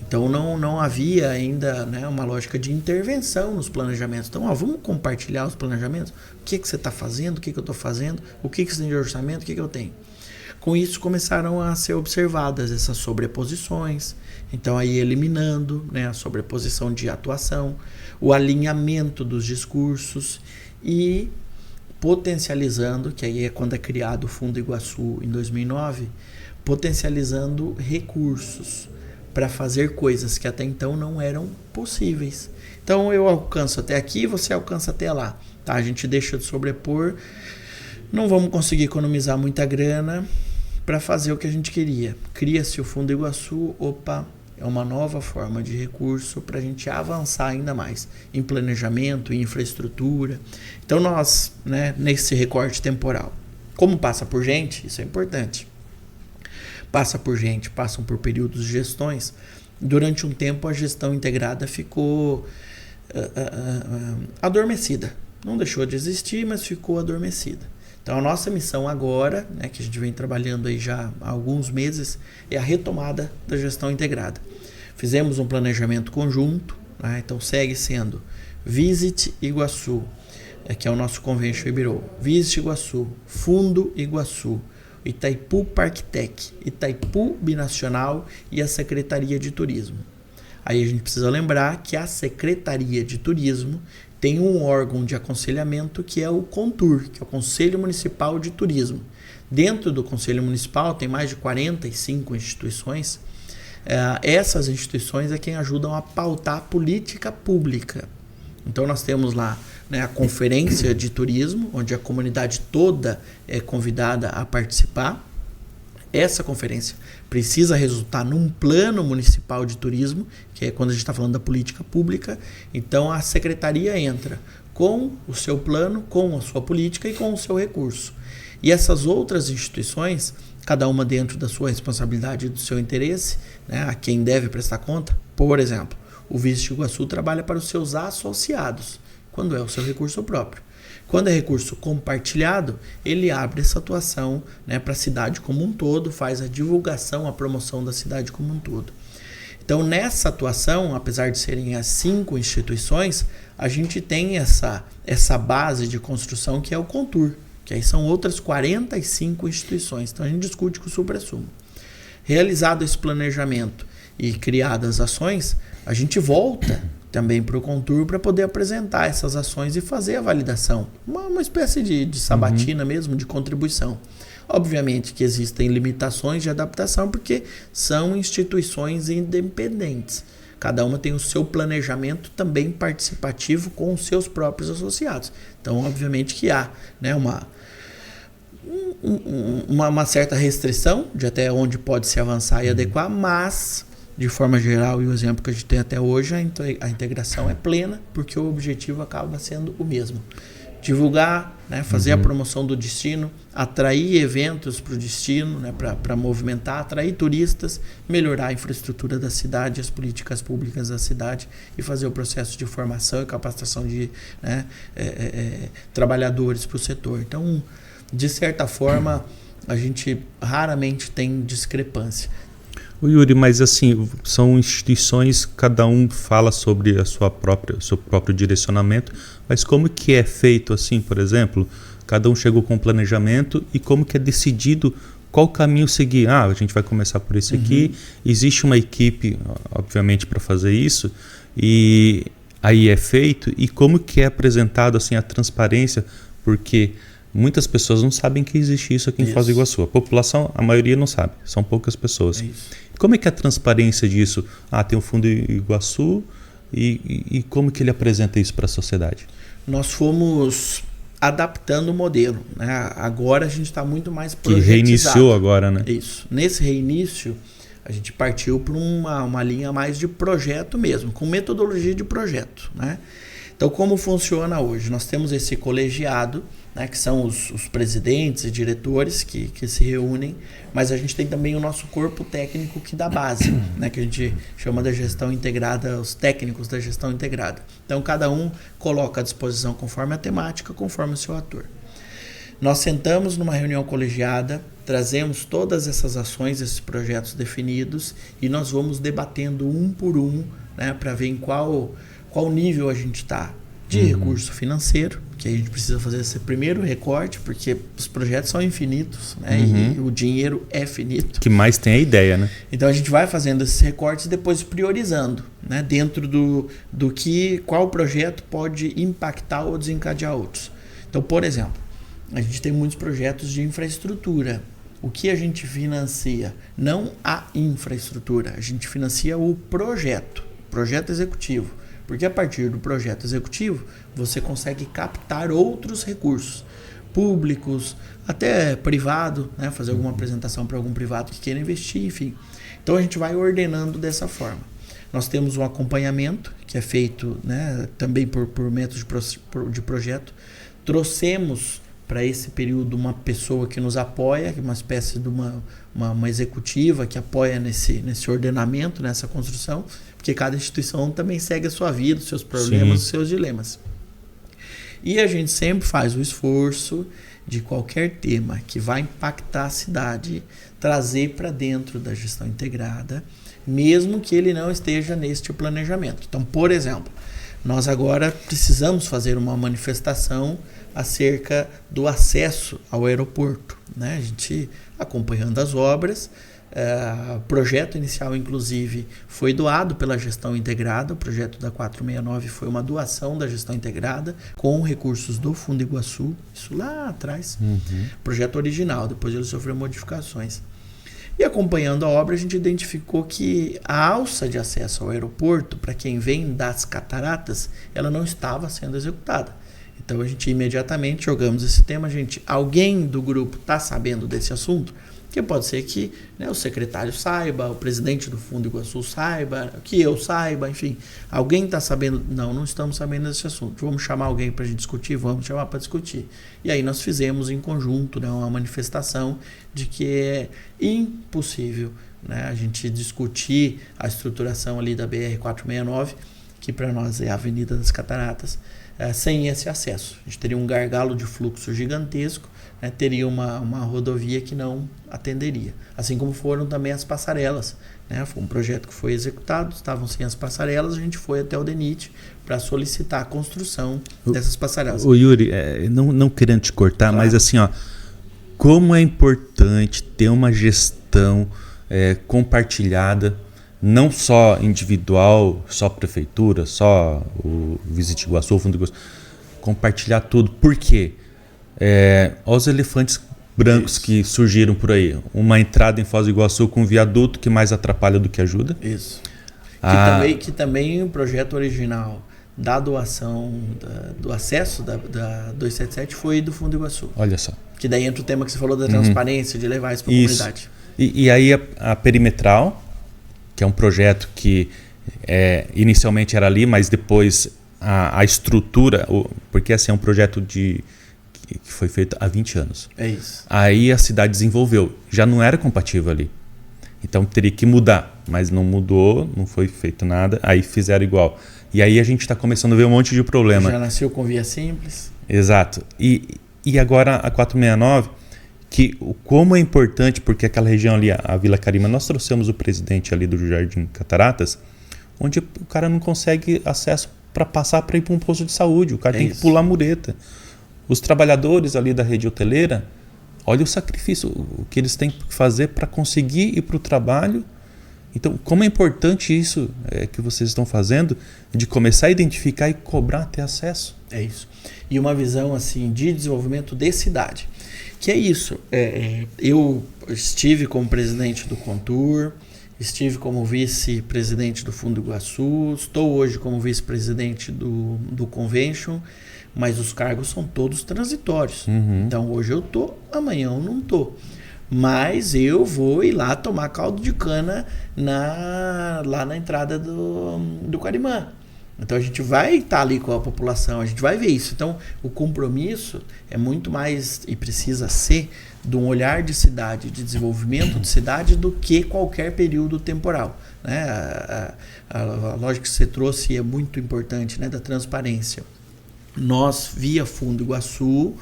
Então, não havia ainda, né, uma lógica de intervenção nos planejamentos. Então, vamos compartilhar os planejamentos? O que você está fazendo? O que eu estou fazendo? O que você tem de orçamento? O que eu tenho? Com isso começaram a ser observadas essas sobreposições, então aí eliminando, né, a sobreposição de atuação, o alinhamento dos discursos e potencializando, que aí é quando é criado o Fundo Iguaçu em 2009, potencializando recursos para fazer coisas que até então não eram possíveis. Então eu alcanço até aqui, você alcança até lá. Tá? A gente deixa de sobrepor, não vamos conseguir economizar muita grana para fazer o que a gente queria. Cria-se o Fundo Iguaçu, é uma nova forma de recurso para a gente avançar ainda mais em planejamento, em infraestrutura. Então nós, né, nesse recorte temporal, como passa por gente, isso é importante. Passa por gente, passam por períodos de gestões. Durante um tempo a gestão integrada ficou adormecida. Não deixou de existir, mas ficou adormecida. Então a nossa missão agora, né, que a gente vem trabalhando aí já há alguns meses, é a retomada da gestão integrada. Fizemos um planejamento conjunto, né, então segue sendo Visit Iguaçu, que é o nosso Convention Bureau, Visit Iguaçu, Fundo Iguaçu, Itaipu Parktec, Itaipu Binacional e a Secretaria de Turismo. Aí a gente precisa lembrar que a Secretaria de Turismo tem um órgão de aconselhamento que é o CONTUR, que é o Conselho Municipal de Turismo. Dentro do Conselho Municipal tem mais de 45 instituições. Essas instituições é quem ajudam a pautar a política pública. Então nós temos lá, né, a Conferência de Turismo, onde a comunidade toda é convidada a participar. Essa conferência precisa resultar num plano municipal de turismo, que é quando a gente está falando da política pública. Então a secretaria entra com o seu plano, com a sua política e com o seu recurso. E essas outras instituições, cada uma dentro da sua responsabilidade e do seu interesse, né, a quem deve prestar conta, por exemplo, o Visit Iguaçu trabalha para os seus associados, quando é o seu recurso próprio. Quando é recurso compartilhado, ele abre essa atuação, né, para a cidade como um todo, faz a divulgação, a promoção da cidade como um todo. Então, nessa atuação, apesar de serem as 5 instituições, a gente tem essa base de construção que é o CONTUR, que aí são outras 45 instituições. Então, a gente discute com o supra-sumo. Realizado esse planejamento e criadas as ações, a gente volta também para o CONTUR para poder apresentar essas ações e fazer a validação. Uma espécie de sabatina mesmo, de contribuição. Obviamente que existem limitações de adaptação porque são instituições independentes. Cada uma tem o seu planejamento também participativo com os seus próprios associados. Então, obviamente que há, né, uma certa restrição de até onde pode se avançar e adequar, mas, de forma geral, e o exemplo que a gente tem até hoje, a integração é plena, porque o objetivo acaba sendo o mesmo. Divulgar, né, fazer a promoção do destino, atrair eventos para o destino, né, para movimentar, atrair turistas, melhorar a infraestrutura da cidade, as políticas públicas da cidade e fazer o processo de formação e capacitação de, né, trabalhadores para o setor. Então, de certa forma, a gente raramente tem discrepância. O Yuri, mas assim, são instituições, cada um fala sobre seu próprio direcionamento, mas como que é feito assim, por exemplo, cada um chegou com um planejamento e como que é decidido qual caminho seguir? A gente vai começar por esse aqui, existe uma equipe, obviamente, para fazer isso, e aí é feito, e como que é apresentado assim a transparência, porque muitas pessoas não sabem que existe isso aqui em Foz do Iguaçu. A população, a maioria não sabe, são poucas pessoas. Como é que é a transparência disso? Tem o Fundo Iguaçu e como que ele apresenta isso para a sociedade? Nós fomos adaptando o modelo, né? Agora a gente está muito mais projetizado. Que reiniciou agora, né? Isso. Nesse reinício, a gente partiu para uma linha mais de projeto mesmo, com metodologia de projeto, né? Então, como funciona hoje? Nós temos esse colegiado, né, que são os presidentes e diretores que se reúnem, mas a gente tem também o nosso corpo técnico que dá base, né, que a gente chama da gestão integrada, os técnicos da gestão integrada. Então, cada um coloca à disposição conforme a temática, conforme o seu ator. Nós sentamos numa reunião colegiada, trazemos todas essas ações, esses projetos definidos e nós vamos debatendo um por um, né, para ver em qual nível a gente está de recurso financeiro, porque a gente precisa fazer esse primeiro recorte, porque os projetos são infinitos, né? E o dinheiro é finito. O que mais tem é a ideia, né? Então a gente vai fazendo esses recortes e depois priorizando, né? Dentro do que qual projeto pode impactar ou desencadear outros. Então, por exemplo, a gente tem muitos projetos de infraestrutura. O que a gente financia? Não a infraestrutura, a gente financia o projeto executivo. Porque a partir do projeto executivo, você consegue captar outros recursos públicos, até privado, né? Fazer alguma apresentação para algum privado que queira investir, enfim. Então a gente vai ordenando dessa forma. Nós temos um acompanhamento que é feito, né, também por métodos de projeto. Trouxemos para esse período uma pessoa que nos apoia, que é uma espécie de uma executiva que apoia nesse ordenamento, nessa construção, porque cada instituição também segue a sua vida, os seus problemas, os seus dilemas. E a gente sempre faz o esforço de qualquer tema que vai impactar a cidade, trazer para dentro da gestão integrada, mesmo que ele não esteja neste planejamento. Então, por exemplo, nós agora precisamos fazer uma manifestação acerca do acesso ao aeroporto, né? A gente acompanhando as obras, o projeto inicial, inclusive, foi doado pela gestão integrada. O projeto da 469 foi uma doação da gestão integrada com recursos do Fundo Iguaçu, isso lá atrás, projeto original, depois ele sofreu modificações. E acompanhando a obra, a gente identificou que a alça de acesso ao aeroporto, para quem vem das cataratas, ela não estava sendo executada. Então a gente imediatamente jogamos esse tema. Alguém do grupo está sabendo desse assunto? Porque pode ser que, né, o secretário saiba, o presidente do Fundo Iguaçu saiba, que eu saiba, enfim. Alguém está sabendo? Não estamos sabendo desse assunto. Vamos chamar alguém para a gente discutir? Vamos chamar para discutir. E aí nós fizemos em conjunto, né, uma manifestação de que é impossível, né, a gente discutir a estruturação ali da BR-469, que para nós é a Avenida das Cataratas, sem esse acesso. A gente teria um gargalo de fluxo gigantesco, né, teria uma rodovia que não atenderia. Assim como foram também as passarelas, né? Foi um projeto que foi executado, estavam sem as passarelas, a gente foi até o DENIT para solicitar a construção dessas passarelas. O Yuri, não querendo te cortar, claro, mas assim, como é importante ter uma gestão compartilhada, não só individual, só prefeitura, só o Visit Iguaçu, o Fundo Iguaçu, compartilhar tudo. Por quê? Olha os elefantes brancos que surgiram por aí. Uma entrada em Foz do Iguaçu com um viaduto que mais atrapalha do que ajuda. Isso. Que também o projeto original da doação, do acesso da 277 foi do Fundo Iguaçu. Olha só. Que daí entra o tema que você falou da transparência, de levar isso para a comunidade. E aí a perimetral, que é um projeto que inicialmente era ali, mas depois a estrutura, porque assim, é um projeto que foi feito há 20 anos. É isso. Aí a cidade desenvolveu, já não era compatível ali. Então teria que mudar, mas não mudou, não foi feito nada, aí fizeram igual. E aí a gente está começando a ver um monte de problema. Já nasceu com via simples. Exato. E agora a 469, como é importante, porque aquela região ali, a Vila Carima, nós trouxemos o presidente ali do Jardim Cataratas, onde o cara não consegue acesso para passar para ir para um posto de saúde, o cara tem que pular a mureta. Os trabalhadores ali da rede hoteleira, olha o sacrifício, o que eles têm que fazer para conseguir ir para o trabalho. Então, como é importante isso que vocês estão fazendo, de começar a identificar e cobrar ter acesso. É isso. E uma visão assim de desenvolvimento de cidade. Que é isso. Eu estive como presidente do Contur, estive como vice-presidente do Fundo Iguaçu, estou hoje como vice-presidente do Convention, mas os cargos são todos transitórios. Então hoje eu estou, amanhã eu não estou. Mas eu vou ir lá tomar caldo de cana lá na entrada do Carimã. Então a gente vai estar ali com a população, a gente vai ver isso. Então o compromisso é muito mais, e precisa ser, de um olhar de cidade, de desenvolvimento de cidade, do que qualquer período temporal, né? A lógica que você trouxe é muito importante, né, da transparência. Nós, via Fundo Iguaçu,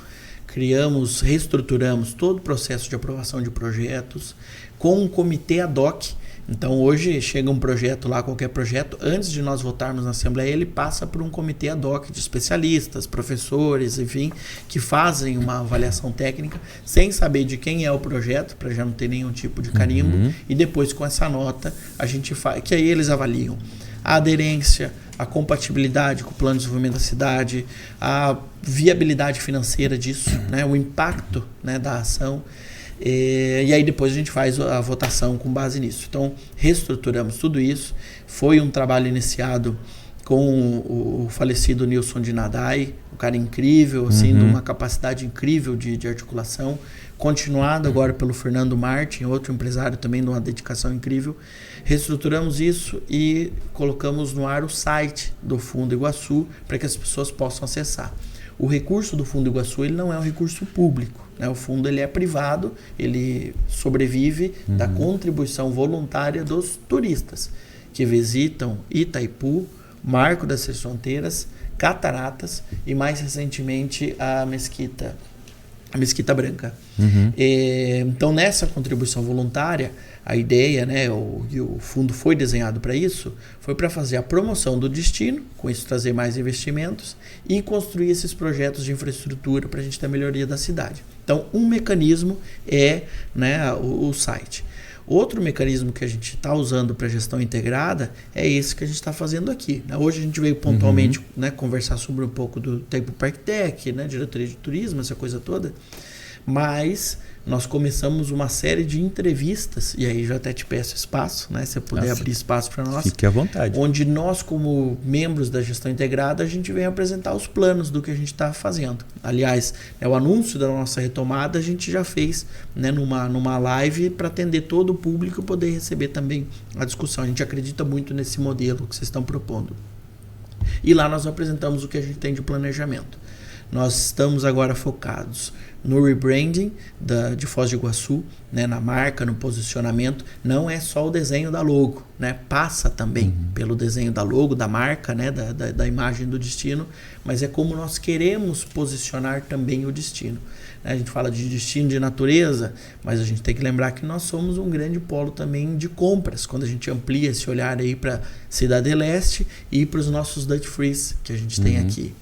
reestruturamos todo o processo de aprovação de projetos com um comitê ad hoc Então hoje chega um projeto lá, qualquer projeto, antes de nós votarmos na Assembleia, ele passa por um comitê ad hoc de especialistas, professores, enfim, que fazem uma avaliação técnica sem saber de quem é o projeto, para já não ter nenhum tipo de carimbo, e depois com essa nota a gente faz, que aí eles avaliam a aderência, a compatibilidade com o plano de desenvolvimento da cidade, a viabilidade financeira disso, né, o impacto, né, da ação. E aí depois a gente faz a votação com base nisso. Então reestruturamos tudo isso. Foi um trabalho iniciado com o falecido Nilson de Nadai, um cara incrível, assim, de uma capacidade incrível de articulação, continuado agora pelo Fernando Martin, outro empresário também de uma dedicação incrível. Reestruturamos isso e colocamos no ar o site do Fundo Iguaçu para que as pessoas possam acessar. O recurso do Fundo Iguaçu ele não é um recurso público, né? O fundo ele é privado, ele sobrevive da contribuição voluntária dos turistas que visitam Itaipu, Marco das Seis Fronteiras, Cataratas e mais recentemente a Mesquita Branca. Então nessa contribuição voluntária, a ideia, né, o fundo foi desenhado para isso, foi para fazer a promoção do destino, com isso trazer mais investimentos e construir esses projetos de infraestrutura para a gente ter a melhoria da cidade. Então um mecanismo é, né, o site. Outro mecanismo que a gente está usando para gestão integrada é esse que a gente está fazendo aqui. Hoje a gente veio pontualmente, né, conversar sobre um pouco do Tempo Park Tech, né, diretoria de turismo, essa coisa toda, mas nós começamos uma série de entrevistas, e aí já até te peço espaço, né, se você puder abrir espaço para nós. Fique à vontade. Onde nós, como membros da gestão integrada, a gente vem apresentar os planos do que a gente está fazendo. Aliás, o anúncio da nossa retomada a gente já fez, né, numa live para atender todo o público e poder receber também a discussão. A gente acredita muito nesse modelo que vocês estão propondo. E lá nós apresentamos o que a gente tem de planejamento. Nós estamos agora focados no rebranding de Foz do Iguaçu, né, na marca, no posicionamento. Não é só o desenho da logo, né, passa também pelo desenho da logo, da marca, né, da imagem do destino, mas é como nós queremos posicionar também o destino. A gente fala de destino de natureza, mas a gente tem que lembrar que nós somos um grande polo também de compras, quando a gente amplia esse olhar aí para Cidade Leste e para os nossos duty frees que a gente tem aqui.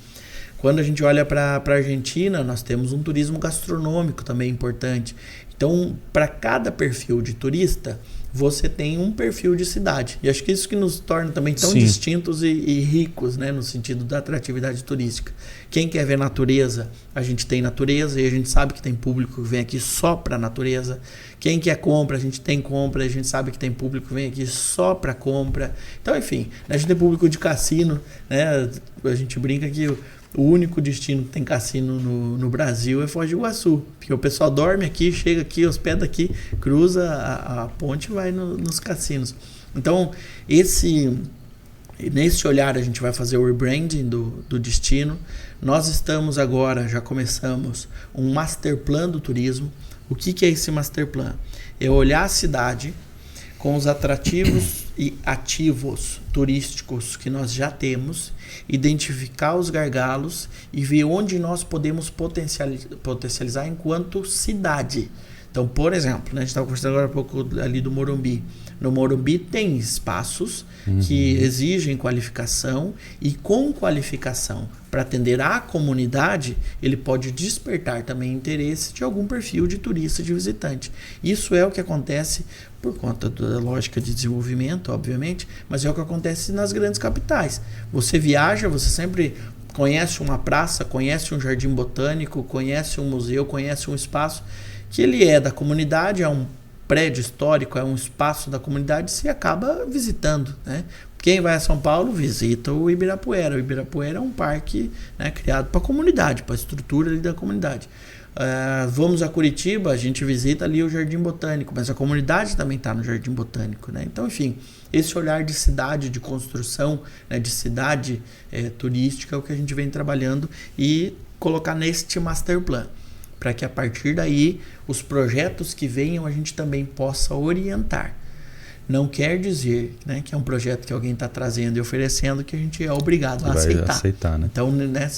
Quando a gente olha para a Argentina, nós temos um turismo gastronômico também importante. Então, para cada perfil de turista, você tem um perfil de cidade. E acho que isso que nos torna também tão distintos e ricos, né, no sentido da atratividade turística. Quem quer ver natureza, a gente tem natureza e a gente sabe que tem público que vem aqui só para natureza. Quem quer compra, a gente tem compra, a gente sabe que tem público que vem aqui só para compra. Então, enfim, a gente tem público de cassino, né? A gente brinca que o único destino que tem cassino no Brasil é Foz do Iguaçu, porque o pessoal dorme aqui, chega aqui, hospeda aqui, cruza a ponte e vai nos cassinos. Então, nesse olhar a gente vai fazer o rebranding do destino. Nós estamos agora, já começamos, um master plan do turismo. O que é esse master plan? É olhar a cidade com os atrativos e ativos turísticos que nós já temos, identificar os gargalos e ver onde nós podemos potencializar enquanto cidade. Então, por exemplo, né, a gente estava conversando agora há pouco ali do Morumbi. No Morumbi tem espaços que exigem qualificação e com qualificação para atender a comunidade, ele pode despertar também interesse de algum perfil de turista, de visitante. Isso é o que acontece por conta da lógica de desenvolvimento, obviamente, mas é o que acontece nas grandes capitais. Você viaja, você sempre conhece uma praça, conhece um jardim botânico, conhece um museu, conhece um espaço que ele é da comunidade, é um prédio histórico, é um espaço da comunidade, você acaba visitando, né? Quem vai a São Paulo visita o Ibirapuera. O Ibirapuera é um parque, né, criado para a comunidade, para a estrutura ali da comunidade. Vamos a Curitiba, a gente visita ali o Jardim Botânico, mas a comunidade também está no Jardim Botânico, né? Então, enfim, esse olhar de cidade, de construção, né, de cidade turística é o que a gente vem trabalhando e colocar neste master plan, para que a partir daí os projetos que venham a gente também possa orientar. Não quer dizer, né, que é um projeto que alguém está trazendo e oferecendo que a gente é obrigado a aceitar. Né? Então, né,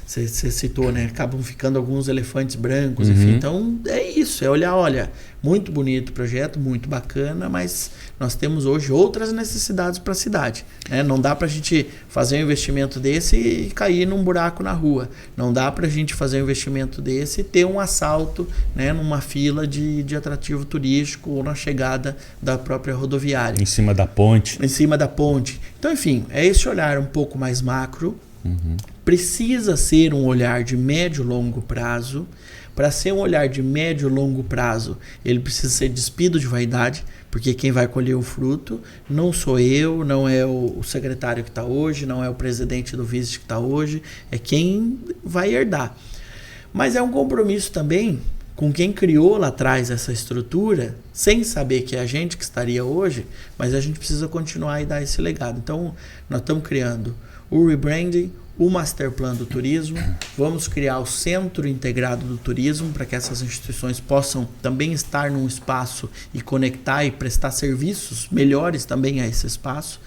você citou, né? Acabam ficando alguns elefantes brancos, enfim. Então, é isso, é olhar, olha, muito bonito o projeto, muito bacana, mas nós temos hoje outras necessidades para a cidade, né? Não dá para a gente fazer um investimento desse e cair num buraco na rua. Não dá para a gente fazer um investimento desse e ter um assalto, né, numa fila de atrativo turístico ou na chegada da própria rodoviária. Em cima da ponte. Em cima da ponte. Então, enfim, é esse olhar um pouco mais macro. Precisa ser um olhar de médio e longo prazo. Para ser um olhar de médio e longo prazo, ele precisa ser despido de vaidade, porque quem vai colher o fruto não sou eu, não é o secretário que está hoje, não é o presidente do Visit que está hoje, é quem vai herdar. Mas é um compromisso também com quem criou lá atrás essa estrutura, sem saber que é a gente que estaria hoje, mas a gente precisa continuar e dar esse legado. Então, nós estamos criando o rebranding, o Master Plan do Turismo, vamos criar o Centro Integrado do Turismo para que essas instituições possam também estar num espaço e conectar e prestar serviços melhores também a esse espaço.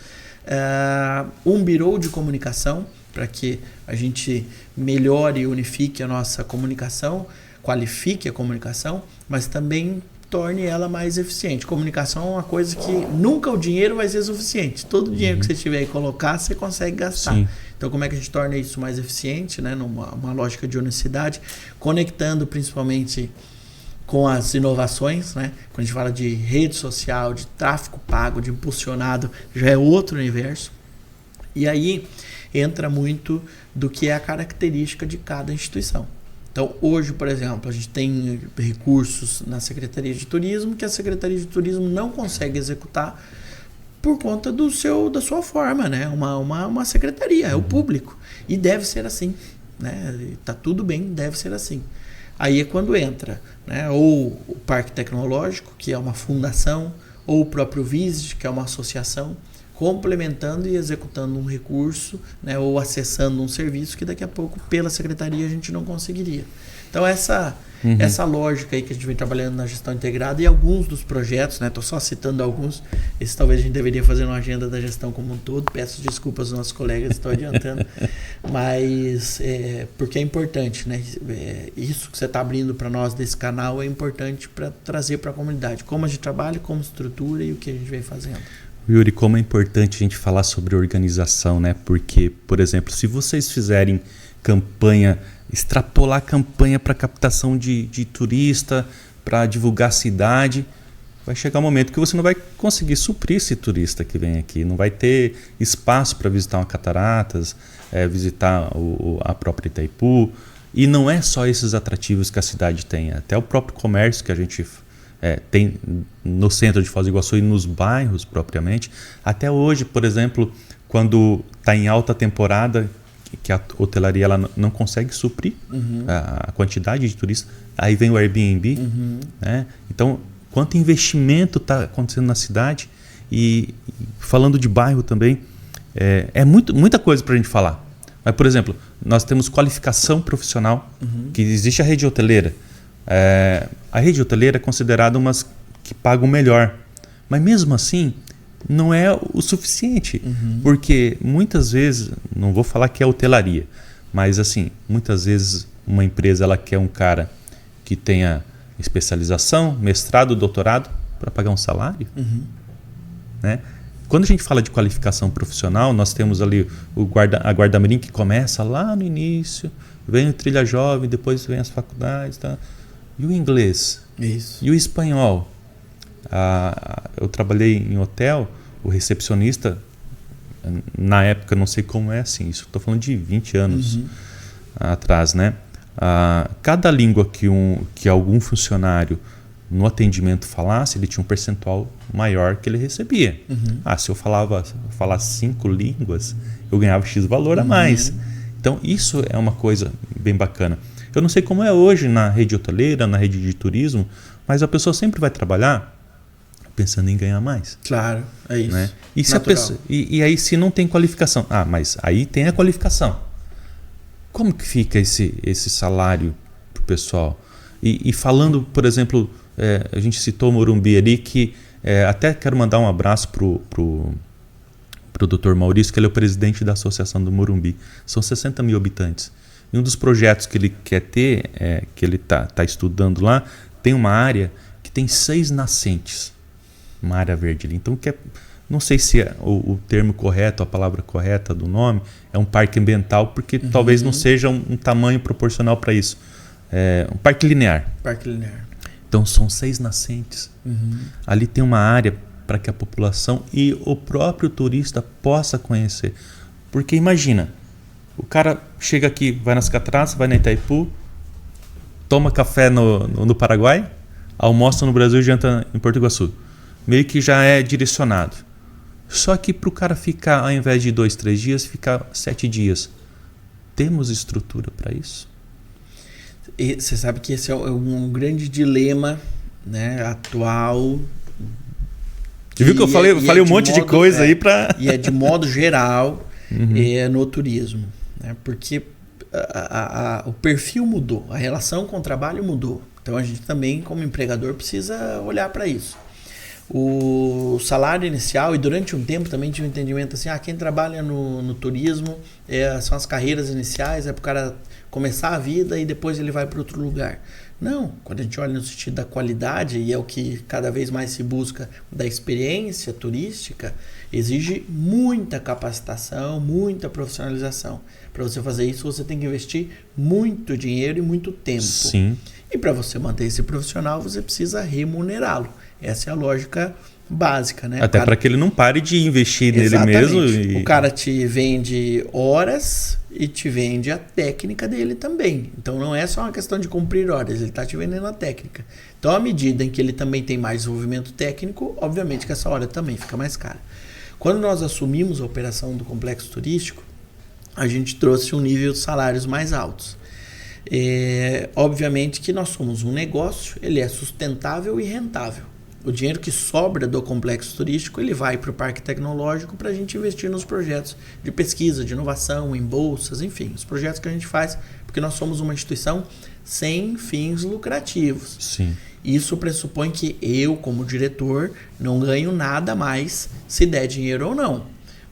Um Bureau de Comunicação para que a gente melhore e unifique a nossa comunicação, qualifique a comunicação, mas também torne ela mais eficiente. Comunicação é uma coisa que nunca o dinheiro vai ser suficiente. Todo o dinheiro que você tiver e colocar, você consegue gastar. Sim. Então, como é que a gente torna isso mais eficiente, né? Numa lógica de unicidade, conectando principalmente com as inovações, né? Quando a gente fala de rede social, de tráfego pago, de impulsionado, já é outro universo. E aí entra muito do que é a característica de cada instituição. Então, hoje, por exemplo, a gente tem recursos na Secretaria de Turismo que a Secretaria de Turismo não consegue executar por conta da sua forma, né? Uma secretaria, é o público. E deve ser assim, né? Tá tudo bem, deve ser assim. Aí é quando entra, né? Ou o Parque Tecnológico, que é uma fundação, ou o próprio Visit, que é uma associação, complementando e executando um recurso, né? Ou acessando um serviço que daqui a pouco, pela secretaria, a gente não conseguiria. Então, essa lógica aí que a gente vem trabalhando na gestão integrada e alguns dos projetos, né? Estou só citando alguns, esse talvez a gente deveria fazer uma agenda da gestão como um todo, peço desculpas aos nossos colegas, estou adiantando, mas porque é importante, né? Isso que você está abrindo para nós desse canal é importante para trazer para a comunidade, como a gente trabalha, como estrutura e o que a gente vem fazendo. Yuri, como é importante a gente falar sobre organização, né? Porque, por exemplo, se vocês fizerem campanha, extrapolar a campanha para captação de turista, para divulgar a cidade, vai chegar um momento que você não vai conseguir suprir esse turista que vem aqui, não vai ter espaço para visitar uma cataratas, visitar a própria Itaipu, e não é só esses atrativos que a cidade tem, até o próprio comércio que a gente tem no centro de Foz do Iguaçu e nos bairros propriamente. Até hoje, por exemplo, quando está em alta temporada, que a hotelaria ela não consegue suprir a quantidade de turistas, aí vem o Airbnb, né? Então, quanto investimento está acontecendo na cidade, e falando de bairro também, muita coisa para a gente falar. Mas, por exemplo, nós temos qualificação profissional, que existe a rede hoteleira. A rede hoteleira é considerada umas que pagam melhor, mas mesmo assim não é o suficiente, porque muitas vezes, não vou falar que é hotelaria, mas assim, muitas vezes uma empresa ela quer um cara que tenha especialização, mestrado, doutorado para pagar um salário, né? Quando a gente fala de qualificação profissional, nós temos ali a guarda-mirim que começa lá no início, vem o trilha jovem, depois vem as faculdades, tá? E o inglês? Isso. E o espanhol? Eu trabalhei em hotel, o recepcionista, na época, não sei como é assim, isso estou falando de 20 anos atrás, né? Cada língua que algum funcionário no atendimento falasse, ele tinha um percentual maior que ele recebia. Se eu falar 5 línguas, eu ganhava X valor a mais. Então, isso é uma coisa bem bacana. Eu não sei como é hoje na rede hoteleira, na rede de turismo, mas a pessoa sempre vai trabalhar pensando em ganhar mais. Claro, é isso. Né? E, se a pessoa, e aí se não tem qualificação? Mas aí tem a qualificação. Como que fica esse salário para o pessoal? E falando, por exemplo, a gente citou o Morumbi ali, que até quero mandar um abraço pro Dr. Maurício, que ele é o presidente da Associação do Morumbi. São 60 mil habitantes. E um dos projetos que ele quer ter, que ele tá estudando lá, tem uma área que tem 6 nascentes. Uma área verde ali. Então, não sei se é o termo correto, a palavra correta do nome, é um parque ambiental, porque talvez não seja um tamanho proporcional para isso. É um parque linear. Parque linear. Então, são 6 nascentes. Ali tem uma área para que a população e o próprio turista possa conhecer. Porque imagina, o cara chega aqui, vai nas cataratas, vai na Itaipu, toma café no Paraguai, almoça no Brasil e janta em Porto Iguaçu. Meio que já é direcionado. Só que para o cara ficar, ao invés de 2, 3 dias, ficar 7 dias. Temos estrutura para isso? E você sabe que esse é um grande dilema, né, atual. Você viu que eu falei um monte de coisa aí para... E é de modo geral no turismo. Né, porque o perfil mudou, a relação com o trabalho mudou. Então a gente também, como empregador, precisa olhar para isso. O salário inicial, e durante um tempo também tinha um entendimento assim, quem trabalha no turismo são as carreiras iniciais, é para o cara começar a vida e depois ele vai para outro lugar. Não, quando a gente olha no sentido da qualidade, e é o que cada vez mais se busca, da experiência turística, exige muita capacitação, muita profissionalização. Para você fazer isso, você tem que investir muito dinheiro e muito tempo. Sim. E para você manter esse profissional, você precisa remunerá-lo. Essa é a lógica básica, né? Até para que ele não pare de investir nele mesmo. O cara te vende horas e te vende a técnica dele também. Então não é só uma questão de cumprir horas, ele está te vendendo a técnica. Então, à medida em que ele também tem mais desenvolvimento técnico, obviamente que essa hora também fica mais cara. Quando nós assumimos a operação do complexo turístico, a gente trouxe um nível de salários mais altos. Obviamente que nós somos um negócio, ele é sustentável e rentável. O dinheiro que sobra do complexo turístico, ele vai para o parque tecnológico para a gente investir nos projetos de pesquisa, de inovação, em bolsas, enfim, os projetos que a gente faz, porque nós somos uma instituição sem fins lucrativos. Sim. Isso pressupõe que eu, como diretor, não ganho nada mais se der dinheiro ou não.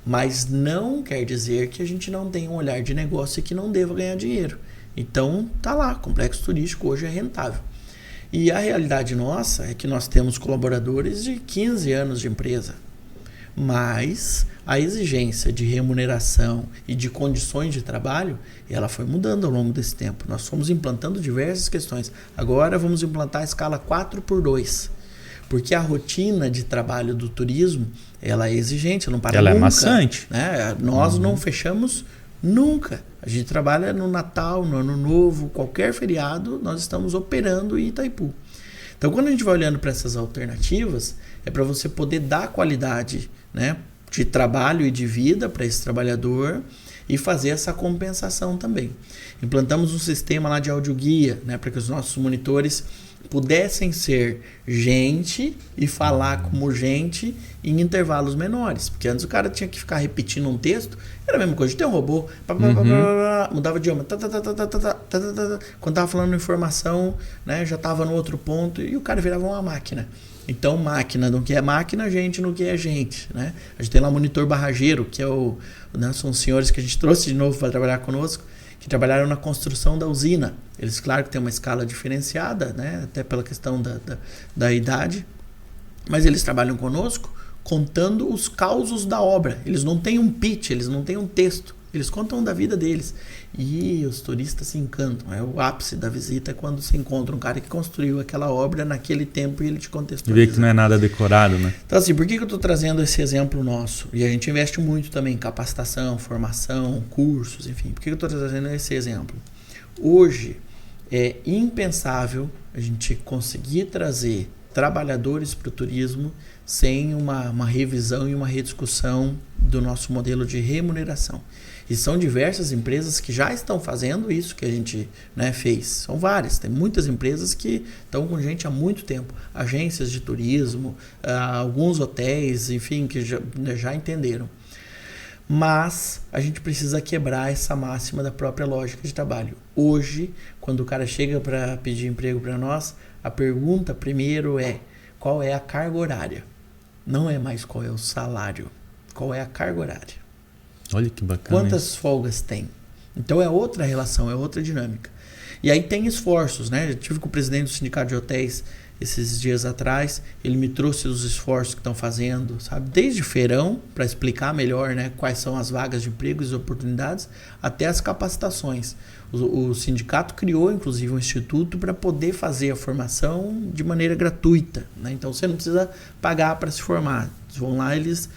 Mas não quer dizer que a gente não tenha um olhar de negócio e que não deva ganhar dinheiro. Então, tá lá, complexo turístico hoje é rentável. E a realidade nossa é que nós temos colaboradores de 15 anos de empresa, mas a exigência de remuneração e de condições de trabalho, ela foi mudando ao longo desse tempo. Nós fomos implantando diversas questões. Agora vamos implantar a escala 4x2, porque a rotina de trabalho do turismo, ela é exigente, não para ela nunca. É maçante. Né? Nós não fechamos nunca. A gente trabalha no Natal, no Ano Novo, qualquer feriado, nós estamos operando em Itaipu. Então, quando a gente vai olhando para essas alternativas, é para você poder dar qualidade, né, de trabalho e de vida para esse trabalhador e fazer essa compensação também. Implantamos um sistema lá de audioguia, né, para que os nossos monitores pudessem ser gente e falar como gente em intervalos menores. Porque antes o cara tinha que ficar repetindo um texto, era a mesma coisa de ter um robô, mudava de idioma, quando estava falando informação, né, já estava no outro ponto e o cara virava uma máquina. Então, máquina no que é máquina, gente no que é gente. Né? A gente tem lá o monitor barrageiro, que é são os senhores que a gente trouxe de novo para trabalhar conosco, que trabalharam na construção da usina. Eles, claro, que têm uma escala diferenciada, né? Até pela questão da idade, mas eles trabalham conosco contando os causos da obra. Eles não têm um pitch, eles não têm um texto, eles contam da vida deles. E os turistas se encantam. É o ápice da visita quando se encontra um cara que construiu aquela obra naquele tempo e ele te contextualiza. E vê que não é nada decorado, né? Então, assim, por que eu estou trazendo esse exemplo nosso? E a gente investe muito também em capacitação, formação, cursos, enfim. Por que eu estou trazendo esse exemplo? Hoje é impensável a gente conseguir trazer trabalhadores para o turismo sem uma revisão e uma rediscussão do nosso modelo de remuneração. E são diversas empresas que já estão fazendo isso que a gente, né, fez. São várias. Tem muitas empresas que estão com gente há muito tempo. Agências de turismo, alguns hotéis, enfim, que já entenderam. Mas a gente precisa quebrar essa máxima da própria lógica de trabalho. Hoje, quando o cara chega para pedir emprego para nós, a pergunta primeiro é: qual é a carga horária? Não é mais qual é o salário. Qual é a carga horária? Olha que bacana. Quantas folgas tem? Então é outra relação, é outra dinâmica. E aí tem esforços, né? Eu tive com o presidente do Sindicato de Hotéis esses dias atrás, ele me trouxe os esforços que estão fazendo, sabe? Desde feirão, para explicar melhor, né, quais são as vagas de empregos e oportunidades, até as capacitações. O sindicato criou, inclusive, um instituto para poder fazer a formação de maneira gratuita, né? Então você não precisa pagar para se formar. Eles vão lá, eles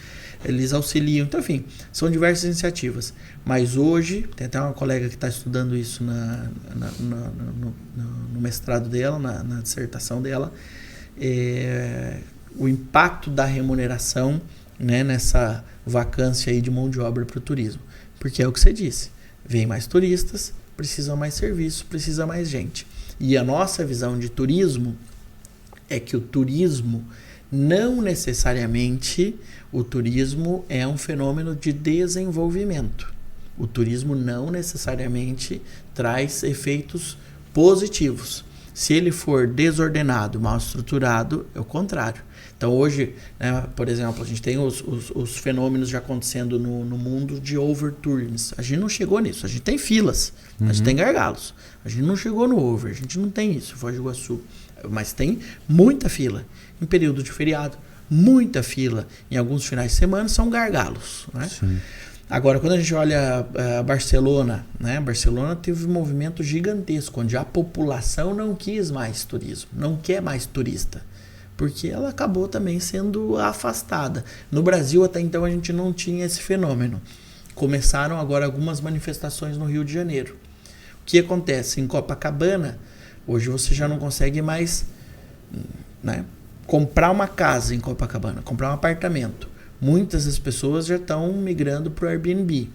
auxiliam. Então, enfim, são diversas iniciativas. Mas hoje, tem até uma colega que está estudando isso no mestrado dela, na dissertação dela, o impacto da remuneração, né, nessa vacância aí de mão de obra para o turismo. Porque é o que você disse, vem mais turistas, precisa mais serviço, precisa mais gente. E a nossa visão de turismo é que o turismo não necessariamente o turismo é um fenômeno de desenvolvimento. O turismo não necessariamente traz efeitos positivos. Se ele for desordenado, mal estruturado, é o contrário. Então hoje, né, por exemplo, a gente tem os fenômenos já acontecendo no mundo de overtourism. A gente não chegou nisso, a gente tem filas, a gente tem gargalos. A gente não chegou no over, a gente não tem isso, Foz do Iguaçu. Mas tem muita fila. Em período de feriado, muita fila. Em alguns finais de semana são gargalos, né? Sim. Agora, quando a gente olha Barcelona, né? Barcelona teve um movimento gigantesco, onde a população não quis mais turismo, não quer mais turista, porque ela acabou também sendo afastada. No Brasil, até então, a gente não tinha esse fenômeno. Começaram agora algumas manifestações no Rio de Janeiro. O que acontece? Em Copacabana, hoje você já não consegue mais, né, comprar uma casa em Copacabana, comprar um apartamento. Muitas das pessoas já estão migrando para o Airbnb.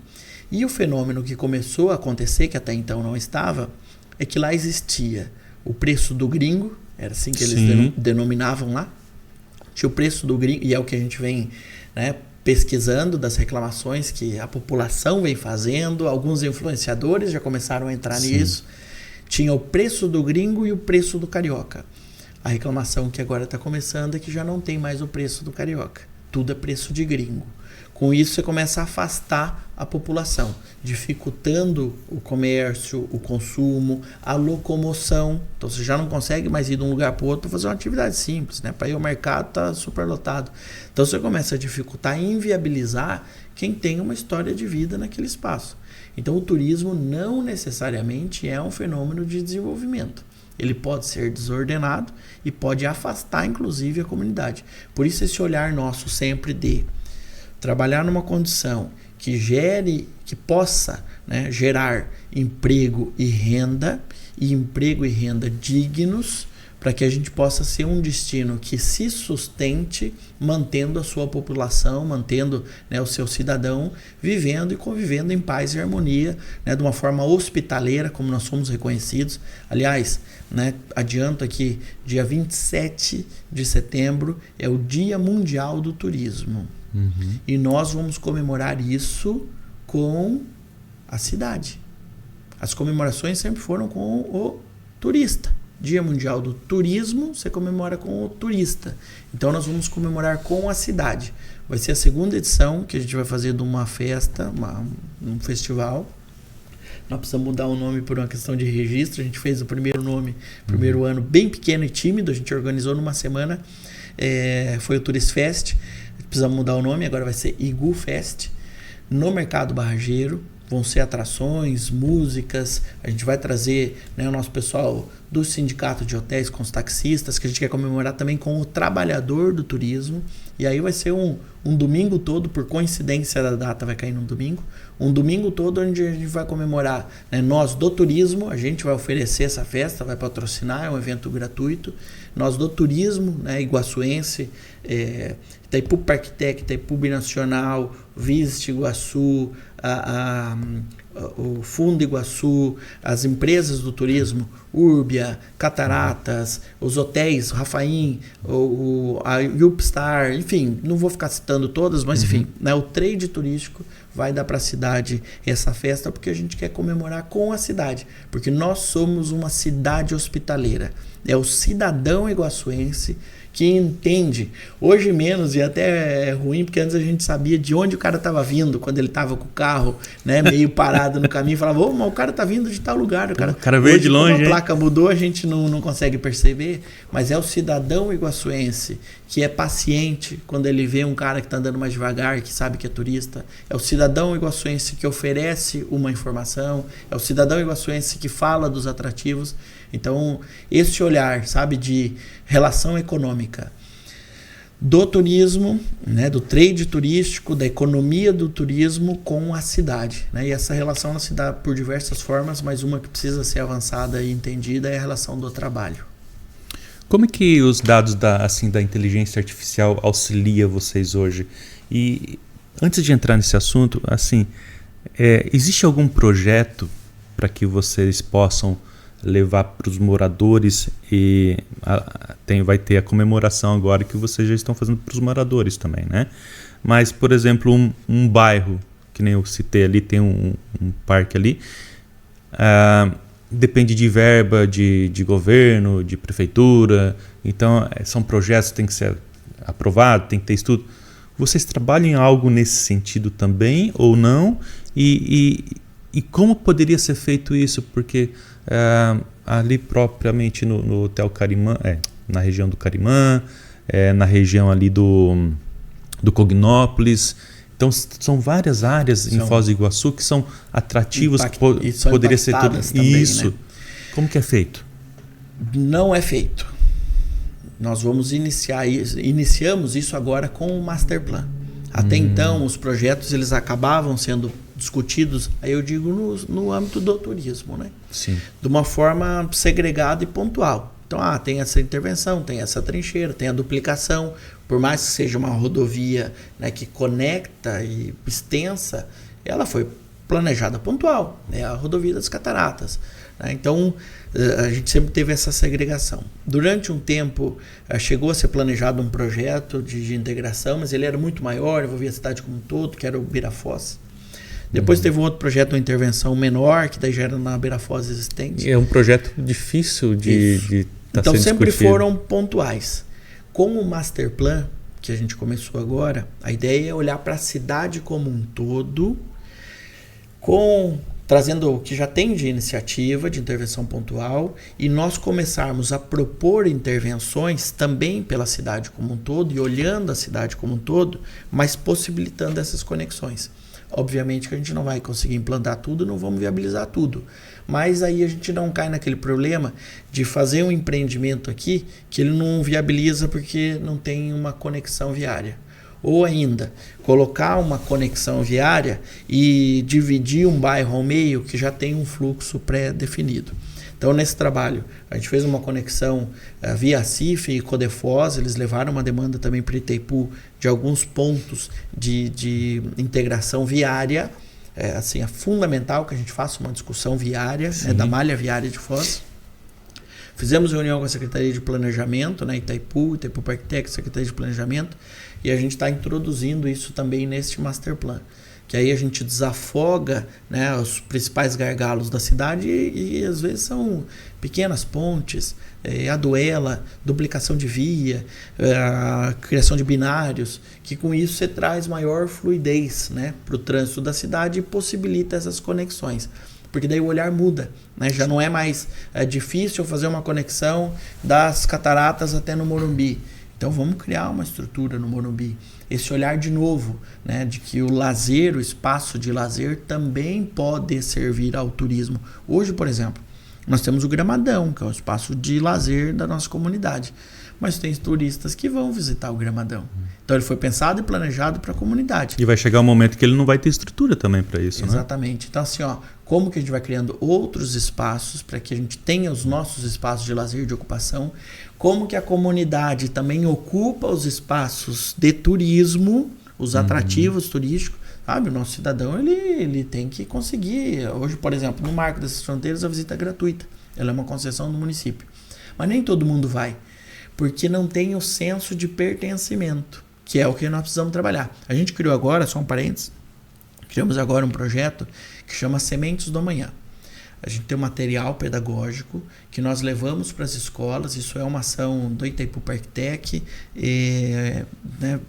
E o fenômeno que começou a acontecer, que até então não estava, é que lá existia o preço do gringo, era assim que eles denominavam lá. Tinha o preço do gringo, e é o que a gente vem, né, pesquisando das reclamações que a população vem fazendo, alguns influenciadores já começaram a entrar nisso. Tinha o preço do gringo e o preço do carioca. A reclamação que agora está começando é que já não tem mais o preço do carioca. Tudo é preço de gringo. Com isso, você começa a afastar a população, dificultando o comércio, o consumo, a locomoção. Então, você já não consegue mais ir de um lugar para o outro para fazer uma atividade simples, né? Para ir ao mercado, está superlotado. Então, você começa a dificultar e inviabilizar quem tem uma história de vida naquele espaço. Então, o turismo não necessariamente é um fenômeno de desenvolvimento. Ele pode ser desordenado e pode afastar, inclusive, a comunidade. Por isso, esse olhar nosso sempre de trabalhar numa condição que gere, que possa, né, gerar emprego e renda dignos, para que a gente possa ser um destino que se sustente, mantendo a sua população, mantendo, né, o seu cidadão vivendo e convivendo em paz e harmonia, né, de uma forma hospitaleira, como nós somos reconhecidos. Aliás, né, adianto aqui, dia 27 de setembro é o Dia Mundial do Turismo. E nós vamos comemorar isso com a cidade. As comemorações sempre foram com o turista. Dia Mundial do Turismo, você comemora com o turista. Então nós vamos comemorar com a cidade. Vai ser a segunda edição que a gente vai fazer de uma festa, um festival. Nós precisamos mudar o nome por uma questão de registro. A gente fez o primeiro ano bem pequeno e tímido. A gente organizou numa semana. Foi o Tourist Fest. Precisamos mudar o nome, agora vai ser Igu Fest. No Mercado Barrageiro. Vão ser atrações, músicas. A gente vai trazer, né, o nosso pessoal do sindicato de hotéis com os taxistas, que a gente quer comemorar também com o trabalhador do turismo. E aí vai ser um domingo todo, por coincidência da data vai cair num domingo. Um domingo todo onde a gente vai comemorar, né, nós do turismo, a gente vai oferecer essa festa, vai patrocinar, é um evento gratuito. Nós do turismo, né, iguaçuense, Itaipu Parktec, Itaipu Binacional, Visit Iguaçu, o Fundo Iguaçu, as empresas do turismo, Urbia, Cataratas, os hotéis, Rafaim, a Upstar, enfim, não vou ficar citando todas, mas enfim, né, o trade turístico vai dar para a cidade essa festa porque a gente quer comemorar com a cidade, porque nós somos uma cidade hospitaleira. É o cidadão iguaçuense que entende, hoje menos, e até é ruim, porque antes a gente sabia de onde o cara estava vindo, quando ele estava com o carro, né, meio parado no caminho, falava, ô, mas o cara tá vindo de tal lugar. O cara veio de longe, a placa mudou, a gente não consegue perceber, mas é o cidadão iguaçuense que é paciente quando ele vê um cara que está andando mais devagar, que sabe que é turista. É o cidadão iguaçuense que oferece uma informação, é o cidadão iguaçuense que fala dos atrativos. Então, esse olhar, sabe, de relação econômica do turismo, né, do trade turístico, da economia do turismo com a cidade, né? E essa relação ela se dá por diversas formas, mas uma que precisa ser avançada e entendida é a relação do trabalho. Como é que os dados da inteligência artificial auxilia vocês hoje? E antes de entrar nesse assunto, existe algum projeto para que vocês possam levar para os moradores e vai ter a comemoração agora que vocês já estão fazendo para os moradores também, né? Mas, por exemplo, um bairro, que nem eu citei ali, tem um parque ali, depende de verba de governo, de prefeitura, então são projetos que têm que ser aprovados, tem que ter estudo. Vocês trabalham em algo nesse sentido também ou não? E como poderia ser feito isso? Porque ali propriamente no Hotel Carimã, na região do Carimã, na região ali do Cognópolis. Então são várias áreas em Foz doIguaçu que são atrativos, que poderia ser tudo também, isso. Né? Como que é feito? Não é feito. Nós vamos iniciamos isso agora com o Master Plan. Até então, os projetos eles acabavam sendo discutidos, aí eu digo no âmbito do turismo, né? Sim. De uma forma segregada e pontual. Então, tem essa intervenção, tem essa trincheira, tem a duplicação. Por mais que seja uma rodovia, né, que conecta e extensa, ela foi planejada pontual, né? A rodovia das Cataratas. Né? Então, a gente sempre teve essa segregação. Durante um tempo, chegou a ser planejado um projeto de integração, mas ele era muito maior, envolvia a cidade como um todo, que era o Beira-Foz. Depois teve um outro projeto de intervenção menor, que daí já era na Beira-Foz existente. E é um projeto difícil de então sempre discutido. foram pontuais. Com o Master Plan, que a gente começou agora, a ideia é olhar para a cidade como um todo, trazendo o que já tem de iniciativa de intervenção pontual, e nós começarmos a propor intervenções também pela cidade como um todo, e olhando a cidade como um todo, mas possibilitando essas conexões. Obviamente que a gente não vai conseguir implantar tudo, não vamos viabilizar tudo. Mas aí a gente não cai naquele problema de fazer um empreendimento aqui que ele não viabiliza porque não tem uma conexão viária. Ou ainda, colocar uma conexão viária e dividir um bairro ao meio que já tem um fluxo pré-definido. Então, nesse trabalho, a gente fez uma conexão via CIF e Codefoz, eles levaram uma demanda também para Itaipu de alguns pontos de integração viária. É fundamental que a gente faça uma discussão viária, né, da malha viária de Foz. Fizemos reunião com a Secretaria de Planejamento, né, Itaipu Parktec, Secretaria de Planejamento, e a gente está introduzindo isso também neste Master Plan. Que aí a gente desafoga, né, os principais gargalos da cidade e às vezes são pequenas pontes, a duela, duplicação de via, a criação de binários, que com isso você traz maior fluidez, né, para o trânsito da cidade e possibilita essas conexões. Porque daí o olhar muda, né? Já não é mais difícil fazer uma conexão das Cataratas até no Morumbi. Então vamos criar uma estrutura no Morumbi. Esse olhar de novo, né, de que o lazer, o espaço de lazer também pode servir ao turismo. Hoje, por exemplo, nós temos o Gramadão, que é o espaço de lazer da nossa comunidade. Mas tem turistas que vão visitar o Gramadão. Então ele foi pensado e planejado para a comunidade. E vai chegar um momento que ele não vai ter estrutura também para isso, Exatamente. Né? Então assim, como que a gente vai criando outros espaços para que a gente tenha os nossos espaços de lazer, de ocupação, como que a comunidade também ocupa os espaços de turismo, os atrativos turísticos, sabe? O nosso cidadão, ele tem que conseguir. Hoje, por exemplo, no Marco dessas Fronteiras, a visita é gratuita. Ela é uma concessão do município. Mas nem todo mundo vai, porque não tem o senso de pertencimento, que é o que nós precisamos trabalhar. A gente criou agora, só um parênteses, Criamos agora um projeto que chama Sementes do Amanhã. A gente tem um material pedagógico que nós levamos para as escolas. Isso é uma ação do Itaipu Parktec, né,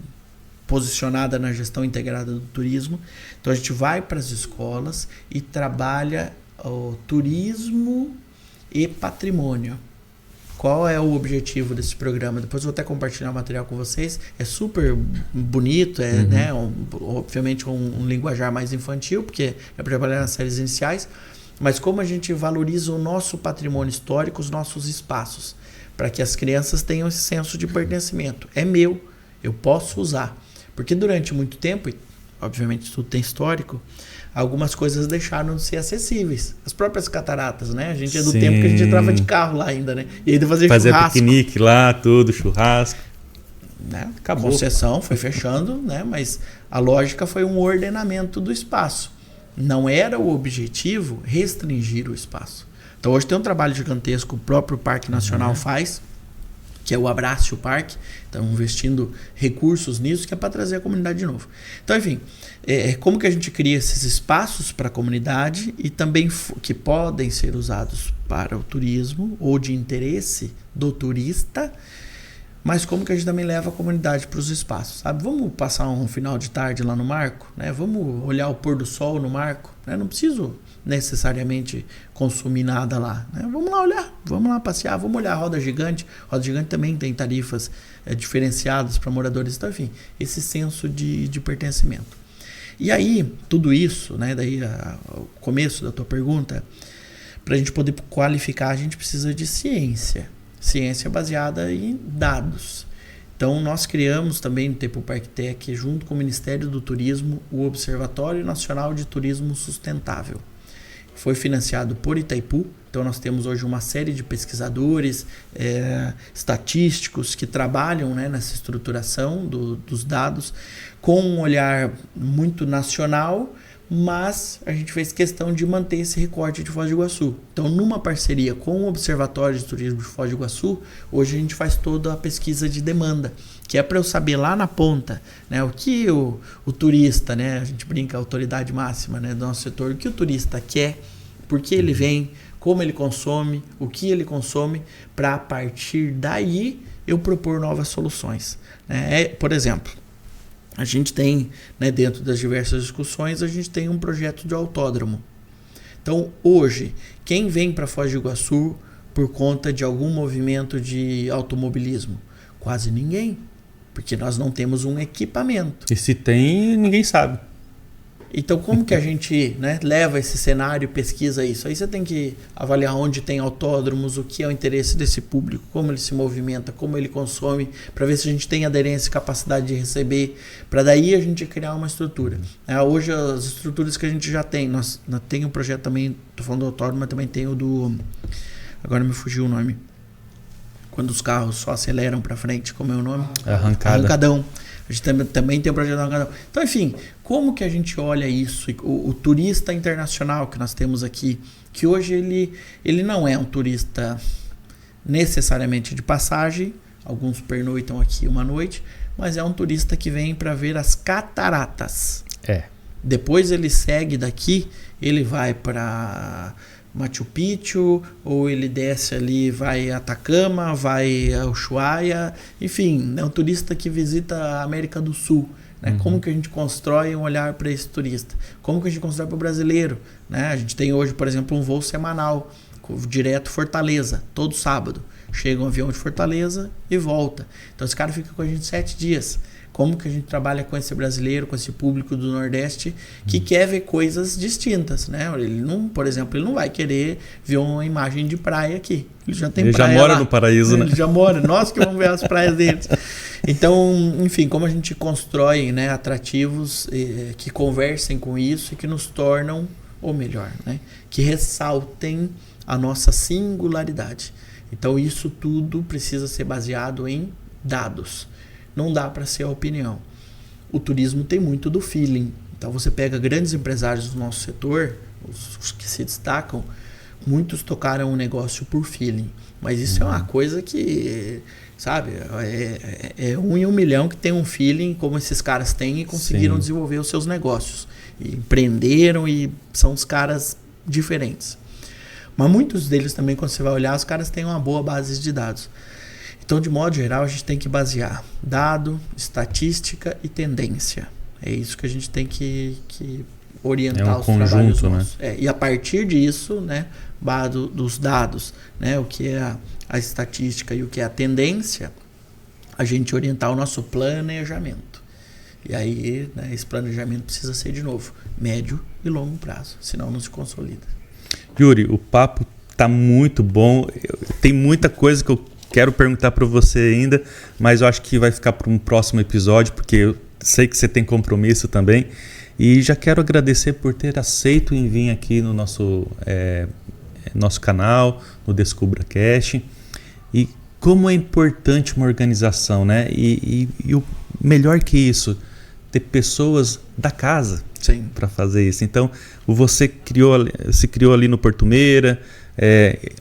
posicionada na gestão integrada do turismo. Então a gente vai para as escolas e trabalha o turismo e patrimônio. Qual é o objetivo desse programa? Depois eu vou até compartilhar o material com vocês. É super bonito, né, obviamente um linguajar mais infantil, porque é para trabalhar nas séries iniciais, mas como a gente valoriza o nosso patrimônio histórico, os nossos espaços, para que as crianças tenham esse senso de pertencimento. É meu, eu posso usar. Porque durante muito tempo, e obviamente tudo tem histórico, algumas coisas deixaram de ser acessíveis. As próprias cataratas, né? A gente é do tempo que a gente entrava de carro lá ainda, né? E ainda fazia churrasco. Piquenique lá, tudo, churrasco. Né? Acabou a concessão, foi fechando, né? Mas a lógica foi um ordenamento do espaço. Não era o objetivo restringir o espaço. Então hoje tem um trabalho gigantesco, o próprio Parque Nacional faz, que é o Abrace o Parque. Estão investindo recursos nisso, que é para trazer a comunidade de novo. Então, enfim, como que a gente cria esses espaços para a comunidade e também que podem ser usados para o turismo ou de interesse do turista, mas como que a gente também leva a comunidade para os espaços, sabe? Vamos passar um final de tarde lá no Marco, né? Vamos olhar o pôr do sol no Marco, né? Não preciso necessariamente consumir nada lá, né? Vamos lá olhar, vamos lá passear, vamos olhar a Roda Gigante. A Roda Gigante também tem tarifas diferenciadas para moradores, então, enfim, esse senso de pertencimento. E aí, tudo isso, né? Daí o começo da tua pergunta, para a gente poder qualificar, a gente precisa de ciência. Ciência baseada em dados. Então, nós criamos também no Itaipu Parktec, junto com o Ministério do Turismo, o Observatório Nacional de Turismo Sustentável. Foi financiado por Itaipu. Então, nós temos hoje uma série de pesquisadores, estatísticos que trabalham, né, nessa estruturação dos dados com um olhar muito nacional, mas a gente fez questão de manter esse recorte de Foz do Iguaçu. Então, numa parceria com o Observatório de Turismo de Foz do Iguaçu, hoje a gente faz toda a pesquisa de demanda, que é para eu saber lá na ponta, né, o que o turista, né, a gente brinca, a autoridade máxima, né, do nosso setor, o que o turista quer, por que ele vem, como ele consome, o que ele consome, para a partir daí eu propor novas soluções. Por exemplo, a gente tem, né, dentro das diversas discussões, a gente tem um projeto de autódromo. Então, hoje, quem vem para Foz do Iguaçu por conta de algum movimento de automobilismo? Quase ninguém, porque nós não temos um equipamento. E se tem, ninguém sabe. Então, como que a gente, né, leva esse cenário e pesquisa isso? Aí você tem que avaliar onde tem autódromos, o que é o interesse desse público, como ele se movimenta, como ele consome, para ver se a gente tem aderência e capacidade de receber, para daí a gente criar uma estrutura. Hoje, as estruturas que a gente já tem, nós tem um projeto também, estou falando do autódromo, mas também tem o do... Agora me fugiu o nome. Quando os carros só aceleram para frente, como é o nome? Arrancadão. A gente também tem o projeto do Arrancadão. Então, enfim, como que a gente olha isso? O turista internacional que nós temos aqui, que hoje ele não é um turista necessariamente de passagem, alguns pernoitam aqui uma noite, mas é um turista que vem para ver as cataratas. Depois ele segue daqui, ele vai para Machu Picchu, ou ele desce ali, vai a Atacama, vai a Ushuaia, enfim, é um turista que visita a América do Sul. Né? Como que a gente constrói um olhar para esse turista? Como que a gente constrói para o brasileiro? Né? A gente tem hoje, por exemplo, um voo semanal, direto Fortaleza, todo sábado. Chega um avião de Fortaleza e volta. Então esse cara fica com a gente 7 dias. Como que a gente trabalha com esse brasileiro, com esse público do Nordeste que quer ver coisas distintas, né? Ele não, por exemplo, ele não vai querer ver uma imagem de praia aqui. Ele já tem praia. Ele já mora no paraíso, né? Ele já mora. Nós que vamos ver as praias deles. Então, enfim, como a gente constrói, né, atrativos que conversem com isso e que nos tornam, ou melhor, né, que ressaltem a nossa singularidade. Então, isso tudo precisa ser baseado em dados. Não dá para ser a opinião. O turismo tem muito do feeling. Então você pega grandes empresários do nosso setor, os que se destacam, muitos tocaram o negócio por feeling. Mas isso é uma coisa que sabe? É 1 em 1 milhão que tem um feeling como esses caras têm e conseguiram desenvolver os seus negócios. E empreenderam e são os caras diferentes. Mas muitos deles também, quando você vai olhar, os caras têm uma boa base de dados. Então, de modo geral, a gente tem que basear dado, estatística e tendência. É isso que a gente tem que orientar os trabalhos nossos. E a partir disso, né, dos dados, né, o que é a estatística e o que é a tendência, a gente orientar o nosso planejamento. E aí, né, esse planejamento precisa ser, de novo, médio e longo prazo, senão não se consolida. Yuri, o papo tá muito bom. Tem muita coisa que eu quero perguntar para você ainda, mas eu acho que vai ficar para um próximo episódio, porque eu sei que você tem compromisso também. E já quero agradecer por ter aceito em vir aqui no nosso canal, no DescubraCast. E como é importante uma organização, né? E o melhor que isso, ter pessoas da casa para fazer isso. Então, você se criou ali no Porto Meira.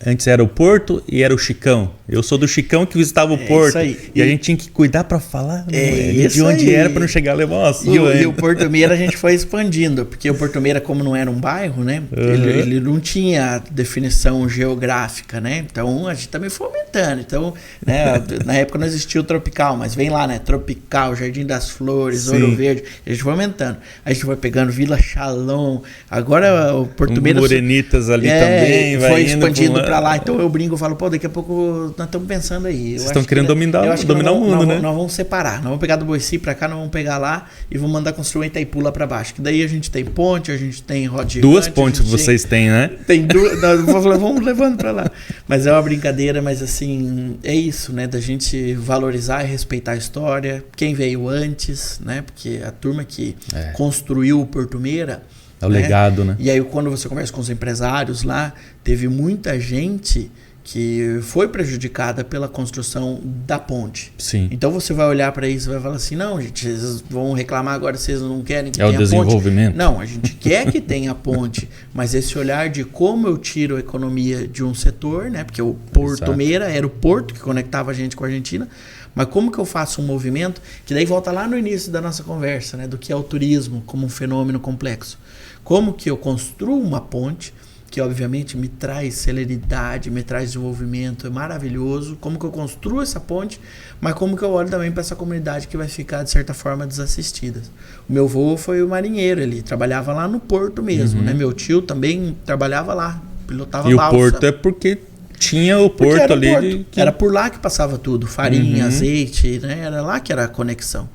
Antes era o Porto e era o Chicão. Eu sou do Chicão que visitava o Porto. E a gente tinha que cuidar para falar de onde era para não chegar a levar uma surra. E o Porto Meira a gente foi expandindo, porque o Porto Meira, como não era um bairro, né, ele não tinha definição geográfica, né? Então a gente também foi aumentando. Então, né, na época não existia o Tropical, mas vem lá, né? Tropical, Jardim das Flores, Ouro Verde. A gente foi aumentando. A gente foi pegando Vila Shalom. Agora o Porto Meira. Morenitas ali também, vai expandindo para lá. Então eu brinco, eu falo, daqui a pouco nós estamos pensando aí. Vocês estão querendo dominar o mundo, né? Nós vamos separar. Nós vamos pegar do Boici para cá, nós vamos pegar lá e vamos mandar construir Itaipu lá para baixo. Que daí a gente tem ponte, a gente tem roda gigante. 2 pontes vocês têm, né? Tem 2. Vamos levando para lá. Mas é uma brincadeira, mas assim, é isso, né? Da gente valorizar e respeitar a história. Quem veio antes, né? Porque a turma que construiu o Porto Meira. É o legado, né? E aí, quando você conversa com os empresários lá, teve muita gente que foi prejudicada pela construção da ponte. Sim. Então você vai olhar para isso e vai falar assim, não, gente, vocês vão reclamar agora, vocês não querem que tenha ponte. É o desenvolvimento. Não, a gente quer que tenha ponte, mas esse olhar de como eu tiro a economia de um setor, né? Porque o Porto Meira era o porto que conectava a gente com a Argentina, mas como que eu faço um movimento, que daí volta lá no início da nossa conversa, né? Do que é o turismo como um fenômeno complexo. Como que eu construo uma ponte, que obviamente me traz celeridade, me traz desenvolvimento, é maravilhoso. Como que eu construo essa ponte, mas como que eu olho também para essa comunidade que vai ficar, de certa forma, desassistida. O meu avô foi o marinheiro, ele trabalhava lá no porto mesmo, né? Meu tio também trabalhava lá, pilotava balsa. E o porto é porque tinha o porto ali. Era por lá que passava tudo, farinha, azeite, né? Era lá que era a conexão.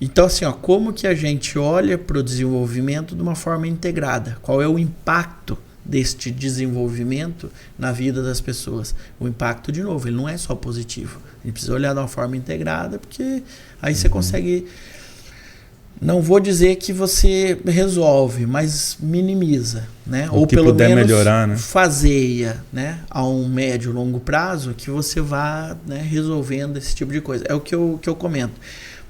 Então, assim, como que a gente olha para o desenvolvimento de uma forma integrada? Qual é o impacto deste desenvolvimento na vida das pessoas? O impacto, de novo, ele não é só positivo. A gente precisa olhar de uma forma integrada, porque aí você consegue... Não vou dizer que você resolve, mas minimiza, né? Ou pelo menos melhorar, né? Fazeia, né? A um médio e longo prazo que você vá, né, resolvendo esse tipo de coisa. É o que eu comento.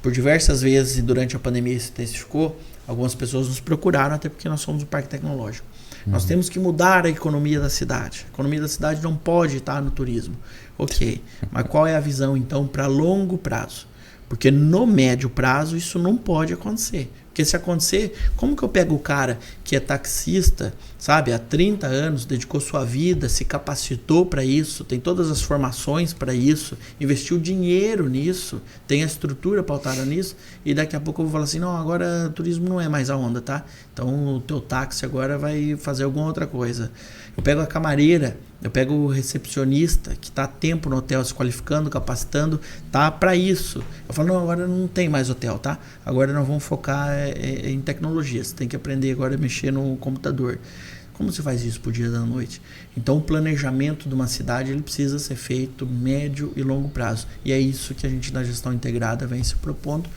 Por diversas vezes, e durante a pandemia isso intensificou, algumas pessoas nos procuraram, até porque nós somos um parque tecnológico. Nós temos que mudar a economia da cidade. A economia da cidade não pode estar no turismo. Ok, mas qual é a visão, então, para longo prazo? Porque no médio prazo isso não pode acontecer. Porque se acontecer, como que eu pego o cara que é taxista, sabe, há 30 anos, dedicou sua vida, se capacitou para isso, tem todas as formações para isso, investiu dinheiro nisso, tem a estrutura pautada nisso, e daqui a pouco eu vou falar assim, não, agora turismo não é mais a onda, tá? Então o teu táxi agora vai fazer alguma outra coisa. Eu pego a camareira, eu pego o recepcionista que está há tempo no hotel se qualificando, capacitando, tá para isso. Eu falo, não, agora não tem mais hotel, tá? Agora nós vamos focar em tecnologia. Você tem que aprender agora a mexer no computador. Como você faz isso por dia e da noite? Então o planejamento de uma cidade ele precisa ser feito médio e longo prazo. E é isso que a gente na gestão integrada vem se propondo.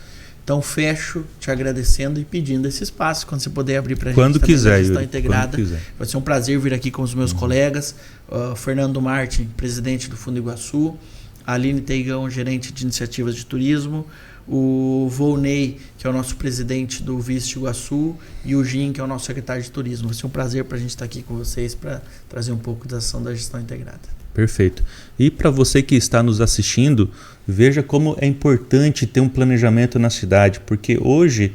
Então fecho te agradecendo e pedindo esse espaço, quando você puder abrir para a gente. Quando quiser, Gestão integrada. Vai ser um prazer vir aqui com os meus colegas, Fernando Martin, presidente do Fundo Iguaçu, Aline Teigão, gerente de iniciativas de turismo, o Volney, que é o nosso presidente do Visit Iguaçu, e o Jim, que é o nosso secretário de turismo. Vai ser um prazer para a gente estar aqui com vocês para trazer um pouco da ação da gestão integrada. Perfeito. E para você que está nos assistindo, veja como é importante ter um planejamento na cidade, porque hoje,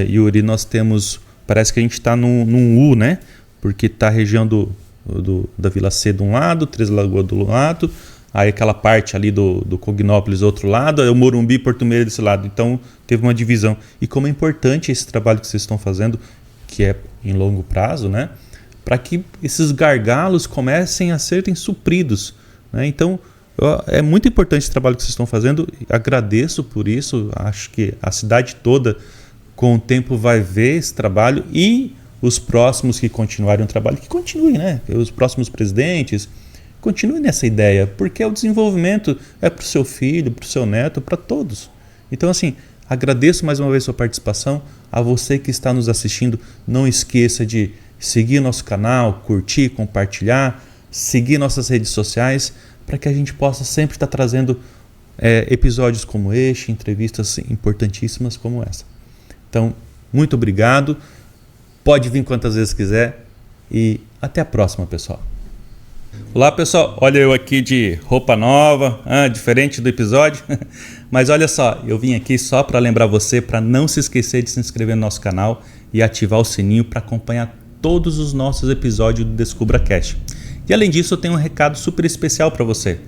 Yuri, nós temos, parece que a gente está num U, né? Porque está a região da Vila C de um lado, Três Lagoas do lado, aí aquela parte ali do Cognópolis do outro lado, aí o Morumbi, Porto Meira desse lado. Então teve uma divisão. E como é importante esse trabalho que vocês estão fazendo, que é em longo prazo, né? Para que esses gargalos comecem a serem supridos, né? Então é muito importante esse trabalho que vocês estão fazendo. Agradeço por isso. Acho que a cidade toda com o tempo vai ver esse trabalho, e os próximos que continuarem o trabalho, que continuem, né? Os próximos presidentes continuem nessa ideia, porque o desenvolvimento é para o seu filho, para o seu neto, para todos. Então, assim, agradeço mais uma vez sua participação. A você que está nos assistindo, não esqueça de seguir nosso canal, curtir, compartilhar, seguir nossas redes sociais, para que a gente possa sempre estar trazendo episódios como este, entrevistas importantíssimas como essa. Então, muito obrigado. Pode vir quantas vezes quiser e até a próxima, pessoal. Olá, pessoal. Olha eu aqui de roupa nova, diferente do episódio. Mas olha só, eu vim aqui só para lembrar você para não se esquecer de se inscrever no nosso canal e ativar o sininho para acompanhar todos os nossos episódios do DescubraCast. E além disso, eu tenho um recado super especial para você.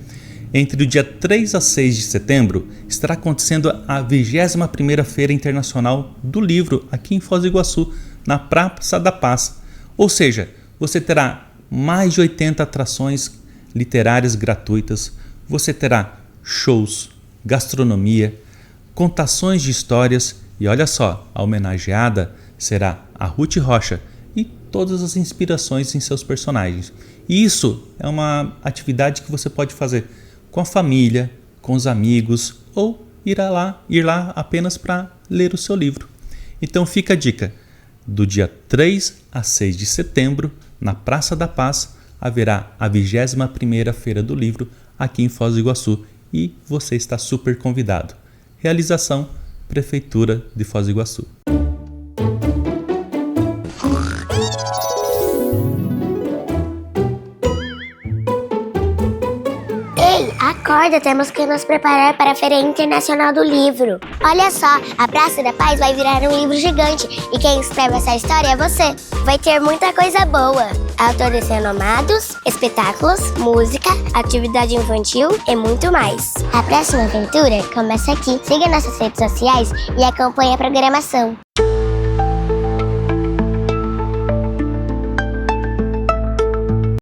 Entre o dia 3 a 6 de setembro, estará acontecendo a 21ª Feira Internacional do Livro aqui em Foz do Iguaçu, na Praça da Paz. Ou seja, você terá mais de 80 atrações literárias gratuitas, você terá shows, gastronomia, contações de histórias e olha só, a homenageada será a Ruth Rocha e todas as inspirações em seus personagens. E isso é uma atividade que você pode fazer com a família, com os amigos ou ir lá apenas para ler o seu livro. Então fica a dica, do dia 3 a 6 de setembro, na Praça da Paz, haverá a 21ª Feira do Livro aqui em Foz do Iguaçu e você está super convidado. Realização, Prefeitura de Foz do Iguaçu. Acorda, temos que nos preparar para a Feira Internacional do Livro. Olha só, a Praça da Paz vai virar um livro gigante e quem escreve essa história é você. Vai ter muita coisa boa. Autores renomados, espetáculos, música, atividade infantil e muito mais. A próxima aventura começa aqui. Siga nossas redes sociais e acompanhe a programação.